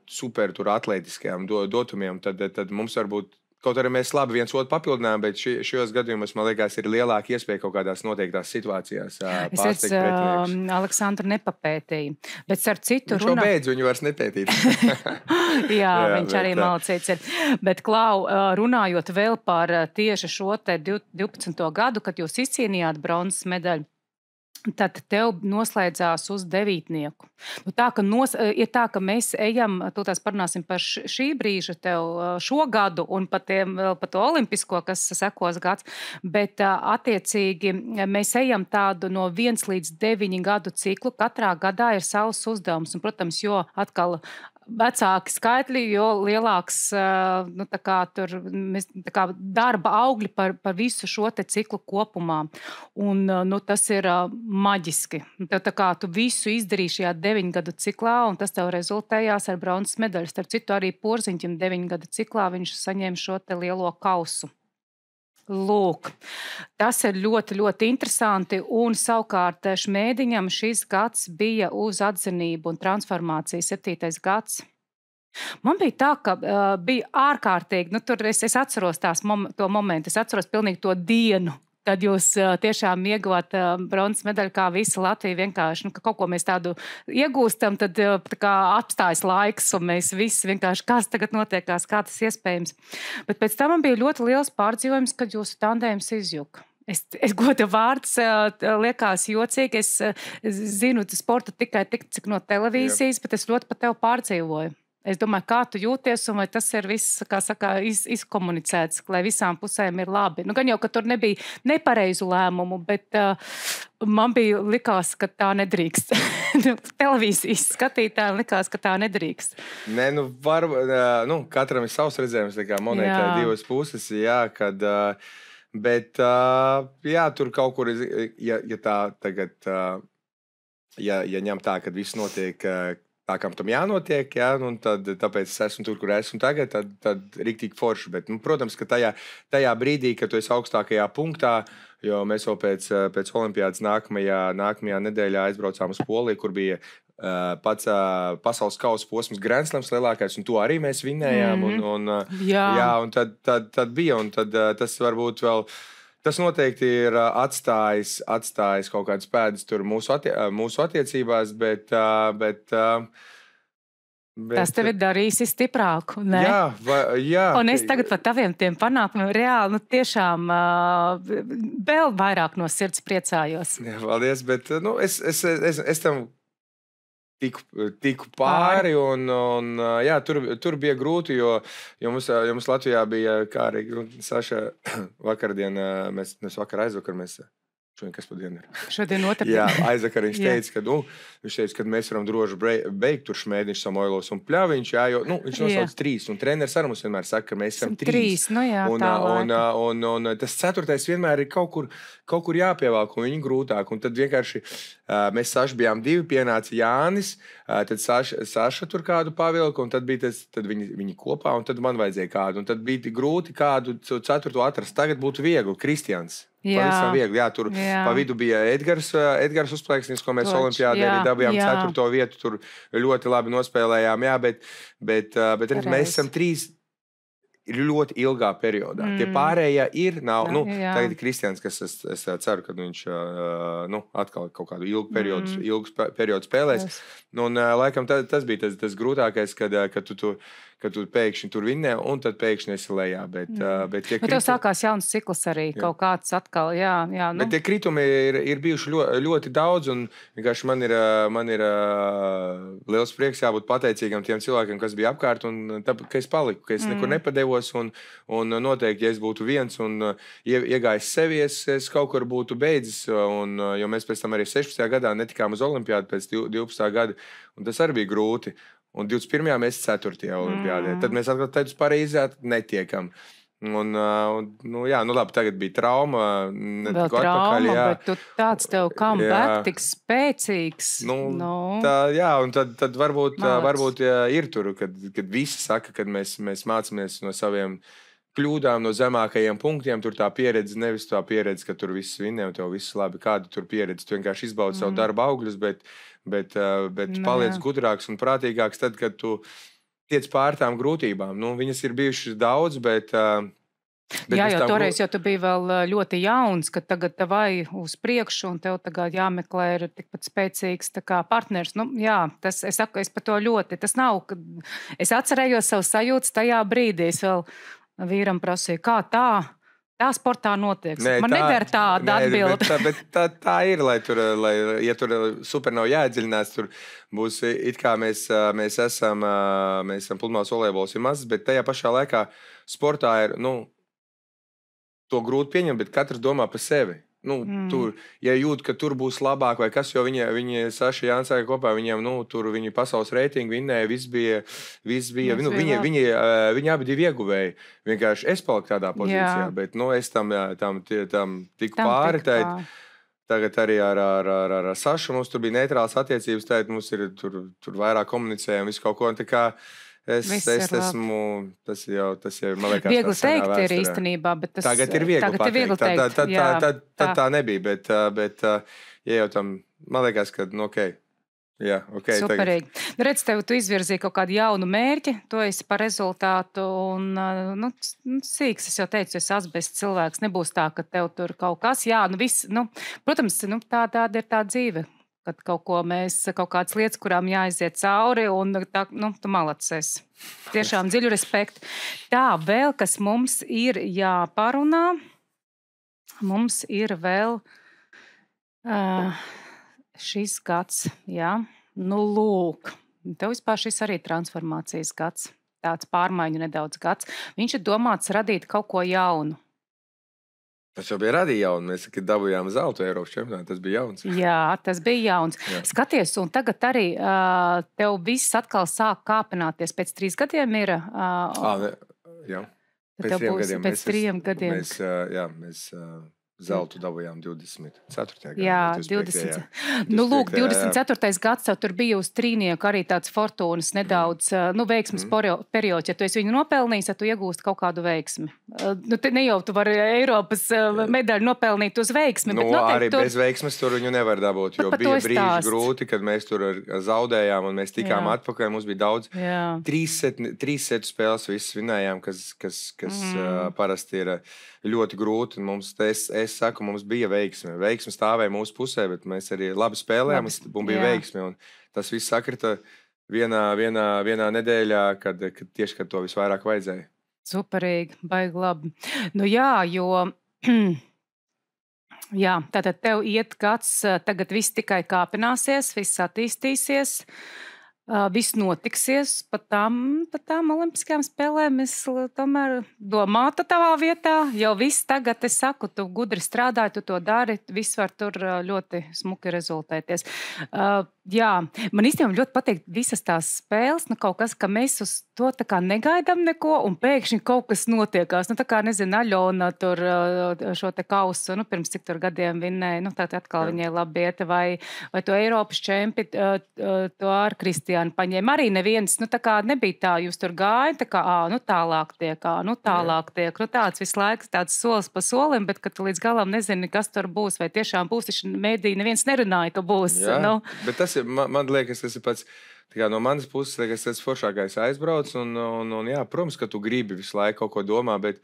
tur atletiskajām dotumiem. Tad mums varbūt, kaut arī mēs labi viens otru papildinājām, bet šajos gadījumos, man liekas, ir lielāka iespēja kaut kādās noteiktās situācijās pārsteigt pretiniekus. Aleksandru nepapētīju, bet ar citu runā. Viņš jau beidz, viņu vairs nepētīt. Jā, viņš arī malcīts ir. Bet, Klau, runājot vēl par tieši šo te 12. gadu, kad jūs izcīnījāt bronzas medaļu, tad tev noslēdzās uz 9. Ir tā, ka mēs ejam, tūlīt parunāsim par šī brīža tev šo gadu un par to olimpisko, kas sekos gads, bet attiecīgi mēs ejam tādu no 1 līdz 9 gadu ciklu. Katrā gadā ir savs uzdevums, un, protams, jo atkal vecāki skaitļi, jo lielāks darba augļi par visu šo te ciklu kopumā. Un tas ir maģiski. Tu visu izdarīji šajā 9 gadu ciklā, un tas tev rezultējās ar bronzas medaļu. Starp citu, arī Porziņķim 9 gadu ciklā viņš saņēma šo te lielo kausu. Lūk, tas ir ļoti, ļoti interesanti, un savukārt Šmēdiņam šis gads bija uz atzinību un transformāciju 7. gads. Man bija tā, ka bija ārkārtīgi, tur es atceros to momentu, es atceros pilnīgi to dienu, kad jūs tiešām ieguvāt bronzas medaļu, kā visa Latvija vienkārši, ka kaut ko mēs tādu iegūstam, tad tā kā apstājas laiks, un mēs visi vienkārši, kas tagad notiekās, kā tas iespējams. Bet pēc tam man bija ļoti liels pārdzīvojums, kad jūsu tandēms izjuka. Es goda vārds liekas jocīgi, es zinu sportu tikai tik, cik no televīzijas, bet es ļoti par tevi pārdzīvoju. Es domāju, kā tu jūties, un vai tas ir viss, kā saka, izkomunicēts, lai visām pusēm ir labi. Gan jau, ka tur nebija nepareizu lēmumu, bet man likās, ka tā nedrīkst. Televīzijas skatītājiem likās, ka tā nedrīkst. Nē, katram ir savs redzējums, tā kā monētā divas puses, bet tur kaut kur, ja tā tagad, ja ņem tā, kad viss notiek tā, kam tam jānotiek, un tāpēc es esmu tur, kur esmu tagad, tad riktīgi forši. Bet, protams, ka tajā brīdī, kad tu esi augstākajā punktā, jo mēs vēl pēc olimpiādas nākamajā nedēļā aizbraucām uz Poliju, kur bija pats pasaules kausa posms Grand Slams lielākais, un to arī mēs vinnējām. Un tad bija, un tad tas varbūt vēl... Tas noteikti ir atstājis kaut kādas pēdas tur mūsu attiecībās, bet tas tevi darīsi stiprāku, ne? Jā. Un es tagad par taviem tiem panākumiem reāli, tiešām vēl vairāk no sirds priecājos. Jā, paldies, bet es tam tiku pāri, un tur bija grūti, jo mums Latvijā bija, kā arī Saša vakardien, mēs vakar aizvakar, Šodien kas pa dienu ir? Šodien otrdien. Jā, aizvakar viņš teica, ka mēs varam droši beigt tur Šmēdniņš, Samoilovs un Pļaviņš, jo viņš nosauc 3. Un treneris arī mums vienmēr saka, ka mēs esam 3. Nu jā, un tas 4. vienmēr ir kaut kur jāpievelk, un viņi grūtāk. Un tad vienkārši mēs Saši bijām 2, pienāca Jānis, tad Saša tur kādu pavilku, un tad bija tad viņi kopā, un tad man vajadzēja kādu. Un tad bija grūti kādu 4. atrast. Tagad būtu viegli, Kristians. Pavisam viegli, tur pa vidu bija Edgars Uzplaiksnis, ko mēs olimpiādē arī dabījām 4. vietu, tur ļoti labi nospēlējām, bet mēs esam 3 ļoti ilgā periodā. Tie pārējie nav, tagad Kristians, kas es ceru, ka viņš atkal kaut kādu ilgu periodu spēlēs, un laikam tas bija tas grūtākais, kad tu pēkšņi tur vinnē, un tad pēkšņi esi lejā. Bet tev sākās jauns cikls arī, kaut kāds atkal, Bet tie kritumi ir bijuši ļoti daudz, un vienkārši man ir liels prieks jābūt pateicīgam tiem cilvēkiem, kas bija apkārt, un ka es paliku, ka es nekur nepadevos, un noteikti, ja es būtu viens, un iegājis sevi, es kaut kur būtu beidzis, jo mēs pēc tam arī 16. gadā netikām uz olimpiādu pēc 12. gada, un tas arī bija grūti. Un 21. mēs 4. olimpiādē. Tad mēs atkal tādus pareizā netiekam. Labi, tagad bija trauma. Vēl trauma, bet tu tāds tev comeback tik spēcīgs. Un tad varbūt ir tur, kad visi saka, kad mēs mācāmies no saviem kļūdām, no zemākajiem punktiem, tur tā pieredze, nevis tā pieredze, ka tur viss vinnē un tev viss labi. Kāda tur pieredze? Tu vienkārši izbaudi savu darbu augļus, bet paliec gudrāks un prātīgāks tad, kad tu tiec pār tām grūtībām. Viņas ir bijušas daudz, bet jo toreiz jau tu biji vēl ļoti jauns, ka tagad tavai uz priekšu un tev tagad jāmeklē ir tikpat spēcīgs tā kā partners. Es saku, es par to ļoti. Tas nav, kad es atcerējos savu sajūtas tajā brīdī. Es vēl vīram prasīju, kā tā sportā notiek. Man nedara tāda atbilde. Bet tā ir, ja tur super nav jāiedziļinās, tur būs it kā mēs esam pludmales volejbols ir mazs, bet tajā pašā laikā sportā ir, to grūti pieņemt, bet katrs domā par sevi. Tur, ja jūt, ka tur būs labāk vai kas, jo viņi Saša Jānsāka kopā, viņiem, tur viņi pasaules reitingu vinnēja, viss bija, viņi abi divi ieguvēji. Vienkārši es paliku tādā pozīcijā, bet, es tam tiku pāri. Tagad arī ar Sašu mums tur bija neitrāls attiecības, tagad mums ir tur vairāk komunicējam, visu kaut ko, un tā kā es esmu, tas jau, man liekas, viegli teikt ir īstenībā, bet tas tagad ir viegli pateikt. Tad tā nebija, bet ja jau tam, man liekas, ka, okay. Superīgi. Redz, tu izvirzīji kaut kādu jaunu mērķi, tu esi par rezultātu, un, sīks, es jau teicu, esi asbests cilvēks, nebūs tā, ka tev tur kaut kas, protams, tāda ir tā dzīve. Kad kaut kādas lietas, kurām jāiziet cauri, un tu malacies. Tiešām dziļu respektu. Tā, vēl, kas mums ir jāparunā, mums ir vēl šis gads, lūk. Tev vispār šis arī transformācijas gads, tāds pārmaiņu nedaudz gads. Viņš ir domāts radīt kaut ko jaunu. Tas jau bija radīja jaunu. Mēs dabūjām zeltu Eiropas čempionātā. Tas bija jauns. Jā, tas bija jauns. Skaties, un tagad arī tev viss atkal sāk kāpināties. Pēc 3 gadiem ir... Jā. Pēc 3 gadiem. Mēs zeltu dabūjām 24. gadā. Jā, 20. Lūk, 24. gads tev tur bija uz trīnieku arī tāds fortūnas nedaudz, veiksmes periods. Ja tu esi viņu nopelnījis, tad tu iegūsti kaut kādu veiksmi. Ne jau tu vari Eiropas medaļu nopelnīt uz veiksmi. Bet arī bez veiksmes tur viņu nevar dabūt, jo bija brīži grūti, kad mēs tur zaudējām un mēs tikām atpakaļ. Mums bija daudz. 3 setu spēles viss vinējām, kas parasti ir ļoti grūti. Es saku, mums bija veiksme. Veiksme stāvēja mūsu pusē, bet mēs arī labi spēlējām, un bija veiksme. Un tas viss sakrita vienā nedēļā, kad to visvairāk vajadzēja. Superīgi, baigi labi. Tātad tev iet gads, tagad viss tikai kāpināsies, viss attīstīsies. viss notiksies pat tām olimpiskajām spēlēm. Es tomēr domātu tavā vietā, jo viss tagad, es saku, tu gudri strādāji, tu to dari, viss var tur ļoti smuki rezultēties. Jā, man īstenībā ļoti patīk visas tās spēles, kaut kas, ka mēs uz to tā kā negaidām neko, un pēkšņi kaut kas notiekās. Tā kā, nezinu, Aļona tur šo te kausu, pirms cik tur gadiem vinnēja, tad atkal viņai labi iet, vai to Eiropas čempi, to ar Kristiānu paņēma. Arī neviens, tā kā nebija tā, jūs tur gāja, tā kā, tālāk tiek, tāds visu laiku, tāds solis pa solim, bet, kad tu līdz galam nezini, kas tur būs, vai tiešām būs, taču mēdī neviens nerunāja, ka būs. Jā, bet tas ir, man liekas, tas ir pats, tā kā no manas puses, liekas, tas foršākais aizbrauc, un jā, protams, ka tu gribi visu laiku kaut ko domā, bet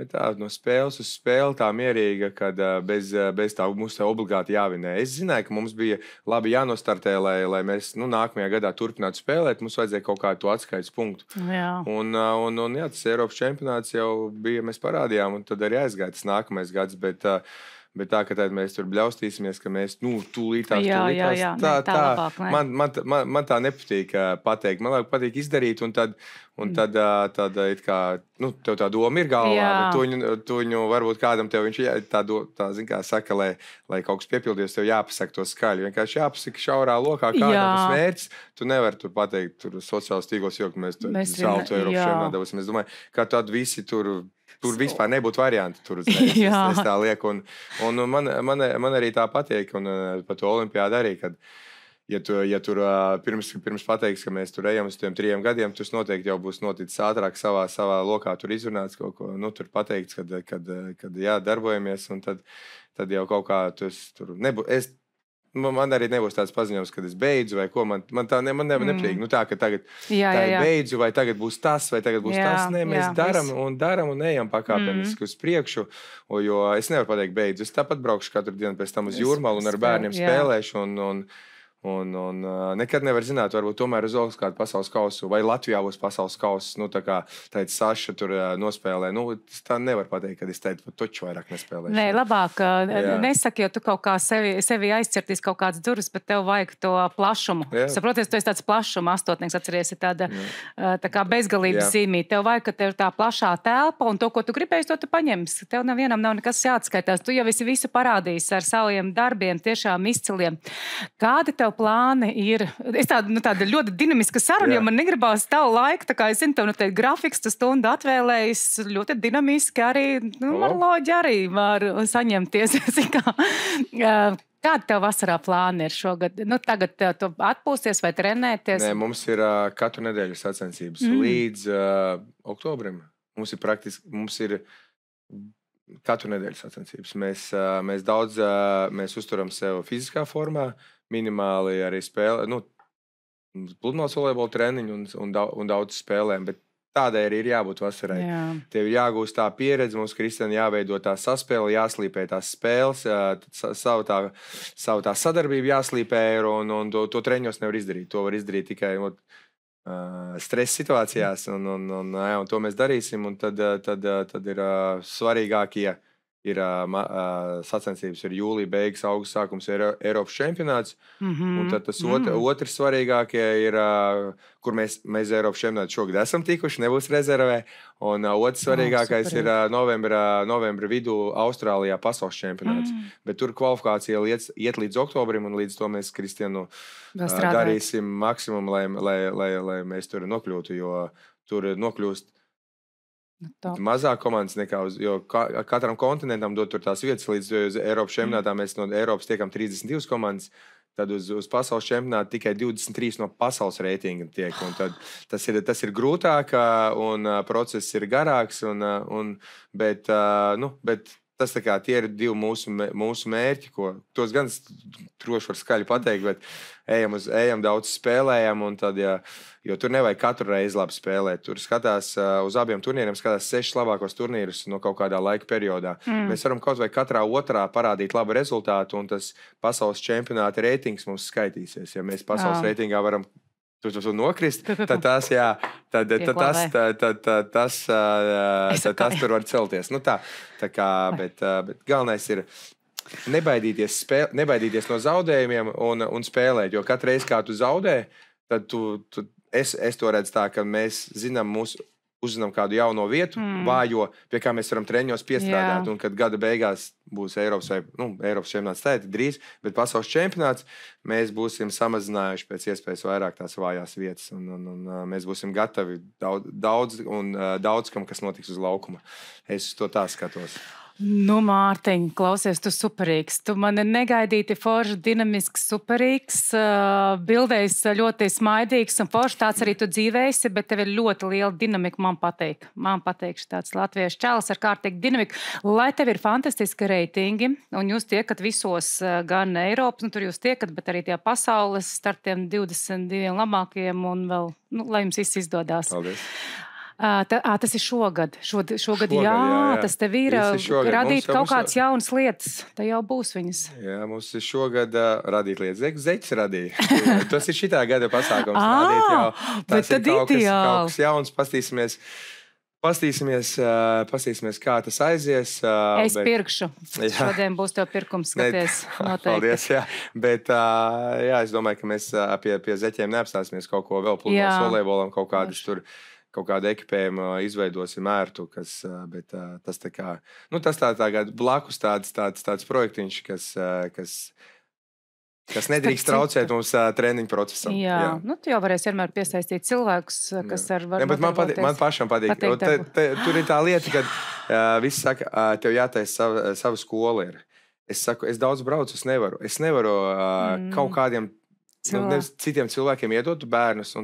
tā no spēles uz spēli tā mierīga, kad bez tā mums tā obligāti jāvinē. Es zināju, ka mums bija labi jānostartē, lai mēs nākamajā gadā turpinātu spēlēt, mums vajadzēja kaut kādu to atskaites punktu. Jā. Un jā, tas Eiropas čempionāts jau bija, mēs parādījām, un tad arī aizgāja tas nākamais gads, bet tā, ka tad mēs tur bļaustīsimies, ka mēs, tūlītās. Jā. Man tā nepatīk pateikt. Man patīk izdarīt, un tad it kā, tev tā doma ir galvā, bet tu viņu varbūt kādam tev viņš zin kā saka, lai kaut kas piepildies, tev jāpasaka to skaļi. Vienkārši jāpasaka šaurā lokā, kādam tas mērķis. Tu nevar tur pateikt, tur sociālos tīklos, jo mēs zeltu Eiropas čempionātā. Es domāju, ka tad visi tur vispār nebūtu varianti. Tur es tā lieku. Un man arī tā patīk, un par to olimpiādu arī, kad ja tur pirms pateiks, ka mēs tur ejam uz tiem 3 gadiem, tas noteikti jau būs noticis ātrāk savā lokā tur izrunāts kaut ko, tur pateikts, kad jā, darbojamies, un tad jau kaut kā tur nebūs. Man arī nebūs tāds paziņojums, kad es beidzu vai ko. Man nepatīk. Tā, ka tagad beidzu, vai tagad būs tas, vai tagad būs tas. Nē, mēs daram un ejam pakāpeniski uz priekšu, jo es nevaru pateikt beidzu. Es tāpat braukšu katru dienu pēc tam uz Jūrmalu un ar bērniem spēlēšu un nekad nevar zināt, varbūt tomēr uz Olas kādu pasaules kausu, vai Latvijā būs pasaules kauss, tā kā teica Saša tur nospēlē. Tā nevar pateikt, kad es teicu, toču vairāk nespēlēšu. Nē, labāk nesaki, jo tu kaut kā sevi aizcertīs kaut kāds durvis, bet tev vajag to plašumu. Saproties, tu esi tāds plašuma astotnieks, atceries, tāda tā kā bezgalības zīmī. Tev vajag, ka tev tā plašā telpa, un to, ko tu gribēsi, to tu paņemsi. Tev nevienam nav nekas jāatskaitās. Tu jau esi visu parādījis ar saviem darbiem, tiešām izciliem. Kādi tev plāni ir? Es tāda ļoti dinamiska saruna, jo man negribās tavu laiku, tā kā es zinu, tev noteikti grafiks, tu stundu atvēlējis ļoti dinamiski arī, man loģi arī var saņemties. Kādi tev vasarā plāni ir šogad? Tagad tu atpūsties vai trenēties? Nē, mums ir katru nedēļu sacensības līdz oktobrim. Mums ir katru nedēļu sacensības. Mēs uzturam sev fiziskā formā, minimāli arī spēlē, pludmales volejbola treniņu un daudz spēlēm, bet tādai arī ir jābūt vasarai. Tev ir jāgūst tā pieredze, mums Kristiāna jāveido tā saspēle, jāslīpē tās spēles, savu tā sadarbību jāslīpē, un to treniņos nevar izdarīt. To var izdarīt tikai stresa situācijās, un to mēs darīsim, un tad ir svarīgākie. Ir sacensības, ir jūlija beigas, augusts sākums, Eiropas čempionāts. Un tad tas otrs svarīgākie ir, kur mēs Eiropas čempionātu šogad esam tikuši, nebūs rezervē. Un otrs svarīgākais ir novembra vidū Austrālijā pasaules čempionāts. Bet tur kvalifikācija iet līdz oktobrim, un līdz to mēs Kristiānu darīsim maksimumu, lai mēs tur nokļūtu, jo tur nokļūst mazāk komandas nekā jo katram kontinentam dod tur tās vietas līdz Eiropas čempionātā. Mēs no Eiropas tiekam 32 komandas, tad uz pasaules čempionātu tikai 23 no pasaules reitinga tiek. Un tad tas ir grūtāk un process ir garāks, bet tas tā kā tie ir 2 mūsu mērķi, ko tos gan droši var skaļi pateikt, bet ejam daudz spēlējam, un tad, jo tur nevajag katru reizi labi spēlēt. Tur skatās uz abiem turnīriem, skatās 6 labākos turnīrus no kaut kādā laika periodā. Mēs varam kaut vai katrā otrā parādīt labu rezultātu, un tas pasaules čempionāta reitings mums skaitīsies. Ja mēs pasaules reitingā varam tur nokrist, tad tas tur var celties. Tā kā, bet galvenais ir nebaidīties no zaudējumiem un spēlēt, jo katru reizi, kā tu zaudē, tad es to redzu tā, ka mēs uzzinām kādu jauno vietu, vājo, pie kā mēs varam treniņos piestrādāt. Un kad gada beigās būs Eiropas čempionāts drīz, bet pasaules čempionāts, mēs būsim samazinājuši pēc iespējas vairāk tās vājās vietas. Un mēs būsim gatavi daudz kam, kas notiks uz laukuma. Es to tā skatos. Nu, Mārtiņ, klausies, tu superīgs. Tu mani negaidīti forši, dinamisks, superīgs, bildējis ļoti smaidīgs un forši tāds arī tu dzīvēsi, bet tev ir ļoti liela dinamika, man patīk. Man patīk tāds latviešu čalis ar kārtīgu dinamiku. Lai tev ir fantastiski reitingi, un jūs tiekat visos gan Eiropas, tur jūs tiekat, bet arī tie pasaules startiem 22 labākajiem un vēl, lai jums viss izdodās. Paldies. Tas ir šogad. Šogad jā, tas tev ir radīt kaut kādas jaunas lietas. Tā jau būs viņas. Jā, mums ir šogad radīt lietas. Zeķis radīja. Tas ir šitā gada pasākums. Radīt jau. Tas ir kaut kas jauns. Pastīsimies, kā tas aizies. Es pirkšu. Šodien būs tev pirkums, skaties. Noteikti. Paldies, jā. Bet es domāju, ka mēs pie zeķiem neapstāsimies kaut ko vēl pludmales volejbolam, kaut kādu ekipējumu izveidosim ērtu, bet tas tā kā, tas tā blakus tāds projektiņš, kas nedrīkst traucēt mums treniņu procesam. Jā. Tu jau varēsi vienmēr piesaistīt cilvēkus, kas var man pašam patīk. Tur ir tā lieta, ka visi saka, tev jātaisa sava skola ir. Es saku, es daudz braucu, es nevaru kaut kādiem citiem cilvēkiem iedot bērnus.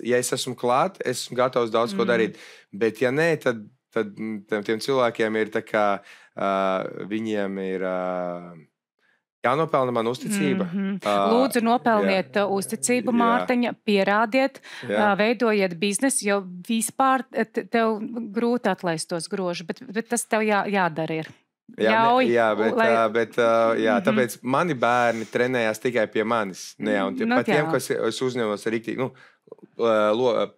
Ja es esmu klāt, esmu gatavs daudz ko darīt. Bet ja nē, tad tiem cilvēkiem ir tā kā viņiem ir jānopelna man uzticība. Lūdzu, nopelniet uzticību, Mārtiņa, pierādiet, veidojiet biznesu, jo vispār tev grūti atlaist tos grožus, bet tas tev jādara ir. Tāpēc mani bērni trenējās tikai pie manis. Pat tiem, kas es uzņemos riktīgi,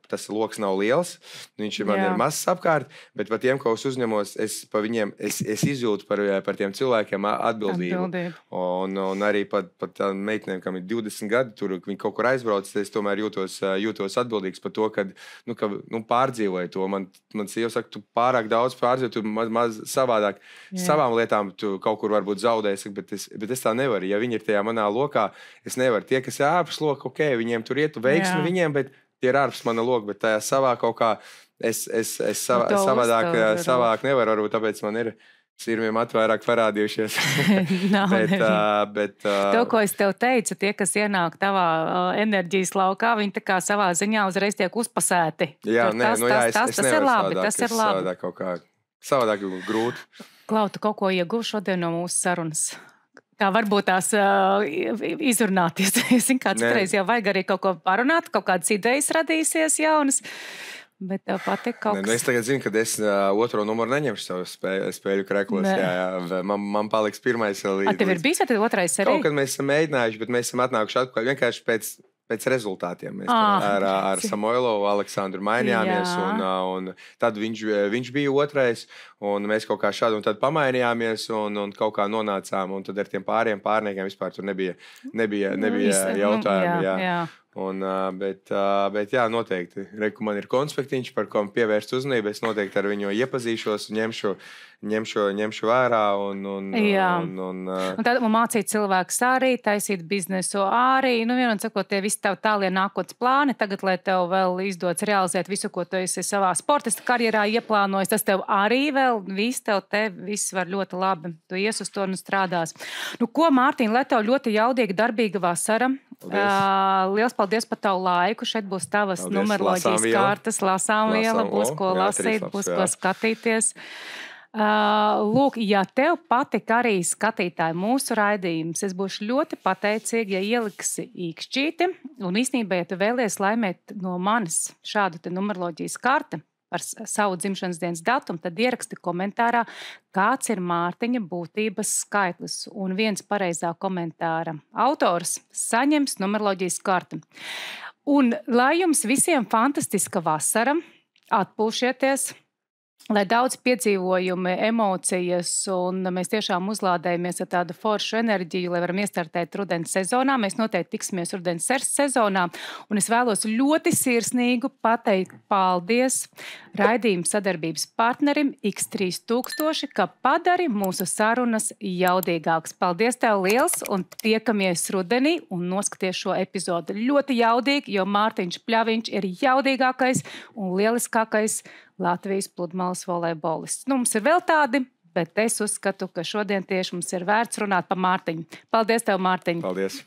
tas loks nav liels, viņš man ir mazs apkārt, bet par tiem, ko es uzņemos, es izjūtu par tiem cilvēkiem atbildību. Un arī pat tām meitenēm, kam ir 20 gadi, tur viņi kaut kur aizbrauc, es tomēr jūtos atbildīgs par to, ka pārdzīvoju to. Man sieva saka, tu pārāk daudz pārdzīvoji, tu maz savādāk. Savām lietām tu kaut kur varbūt zaudēsi, bet es tā nevaru. Ja viņi ir tajā manā lokā, es nevaru. Tie, kas ir ārpus loka, viņiem tur ietu veiksmi viņiem, bet tie ir ārpus mana loka, bet tajā savā kaut kā es savādāk nevaru, varbūt tāpēc man ir sirmiem atvairāk parādījušies. To, ko es tev teicu, tie, kas ienāk tavā enerģijas laukā, viņi tā kā savā ziņā uzreiz tiek uzpasēti. Tas ir labi, tas ir labi. Savādāk grūti. Klau, tu kaut ko ieguvi šodien no mūsu sarunas? Kā varbūt tās izrunāties. Es zinu, kāds reiz jau vajag arī kaut ko parunāt, kaut kādas idejas radīsies jaunas. Bet tev patīk kaut kas. Es tagad zinu, ka es otro numuru neņemšu savu spēļu kreklos. Man paliks pirmais līdz. Tev ir bijis, vai tad otrais arī? Kaut kad mēs esam mēģinājuši, bet mēs esam atnākuši atpakaļ vienkārši pēc rezultātiem. Mēs ar Samoilovu Aleksandru mainījāmies, un tad viņš bija otrais, un mēs kaut kā šādi un tad pamainījāmies, un kaut kā nonācām, un tad ar tiem pārniekiem vispār tur nebija jautājumi. Jā. Bet jā, noteikti. Man ir konspektiņš, par ko pievērst uzmanību. Es noteikti ar viņu iepazīšos un ņemšu vērā. Un tad mācīt cilvēkus arī, taisīt biznesu arī. Vienam sakot, tie visi tavi tālie nākotnes plāni. Tagad, lai tev vēl izdodas realizēt visu, ko tu esi savā sportista karjerā ieplānojis, tas tev arī vēl viss var ļoti labi. Tu ies uz to un strādās. Ko, Mārtiņ, lai tev ļoti jaudīga, darbīga vasara. Liels paldies par tavu laiku. Šeit būs tavas numeroloģijas kārtas, lasām viela, būs ko lasīt, būs ko skatīties. Lūk, ja tev patika arī skatītāji mūsu raidījums, es būšu ļoti pateicīga, ja ieliksi īkšķīti, un īstenībā, ja tu vēlies laimēt no manis šādu te numeroloģijas karti par savu dzimšanas dienas datumu, tad ieraksti komentārā, kāds ir Mārtiņa būtības skaitlis. Un viens pareizā komentāra autors saņems numeroloģijas karti. Un lai jums visiem fantastiska vasara, atpūšieties, lai daudz piedzīvojumi, emocijas, un mēs tiešām uzlādējamies ar tādu foršu enerģiju, lai varam iestartēt rudens sezonā. Mēs noteikti tiksimies rudens sezonā, un es vēlos ļoti sirsnīgu pateikt paldies raidījuma sadarbības partnerim X3000, ka padari mūsu sarunas jaudīgākas. Paldies tev liels, un tiekamies rudenī, un noskaties šo epizodu ļoti jaudīgi, jo Mārtiņš Pļaviņš ir jaudīgākais un lieliskākais Latvijas pludmales volejbolists. Mums ir vēl tādi, bet es uzskatu, ka šodien tieši mums ir vērts runāt par Mārtiņu. Paldies tev, Mārtiņ! Paldies!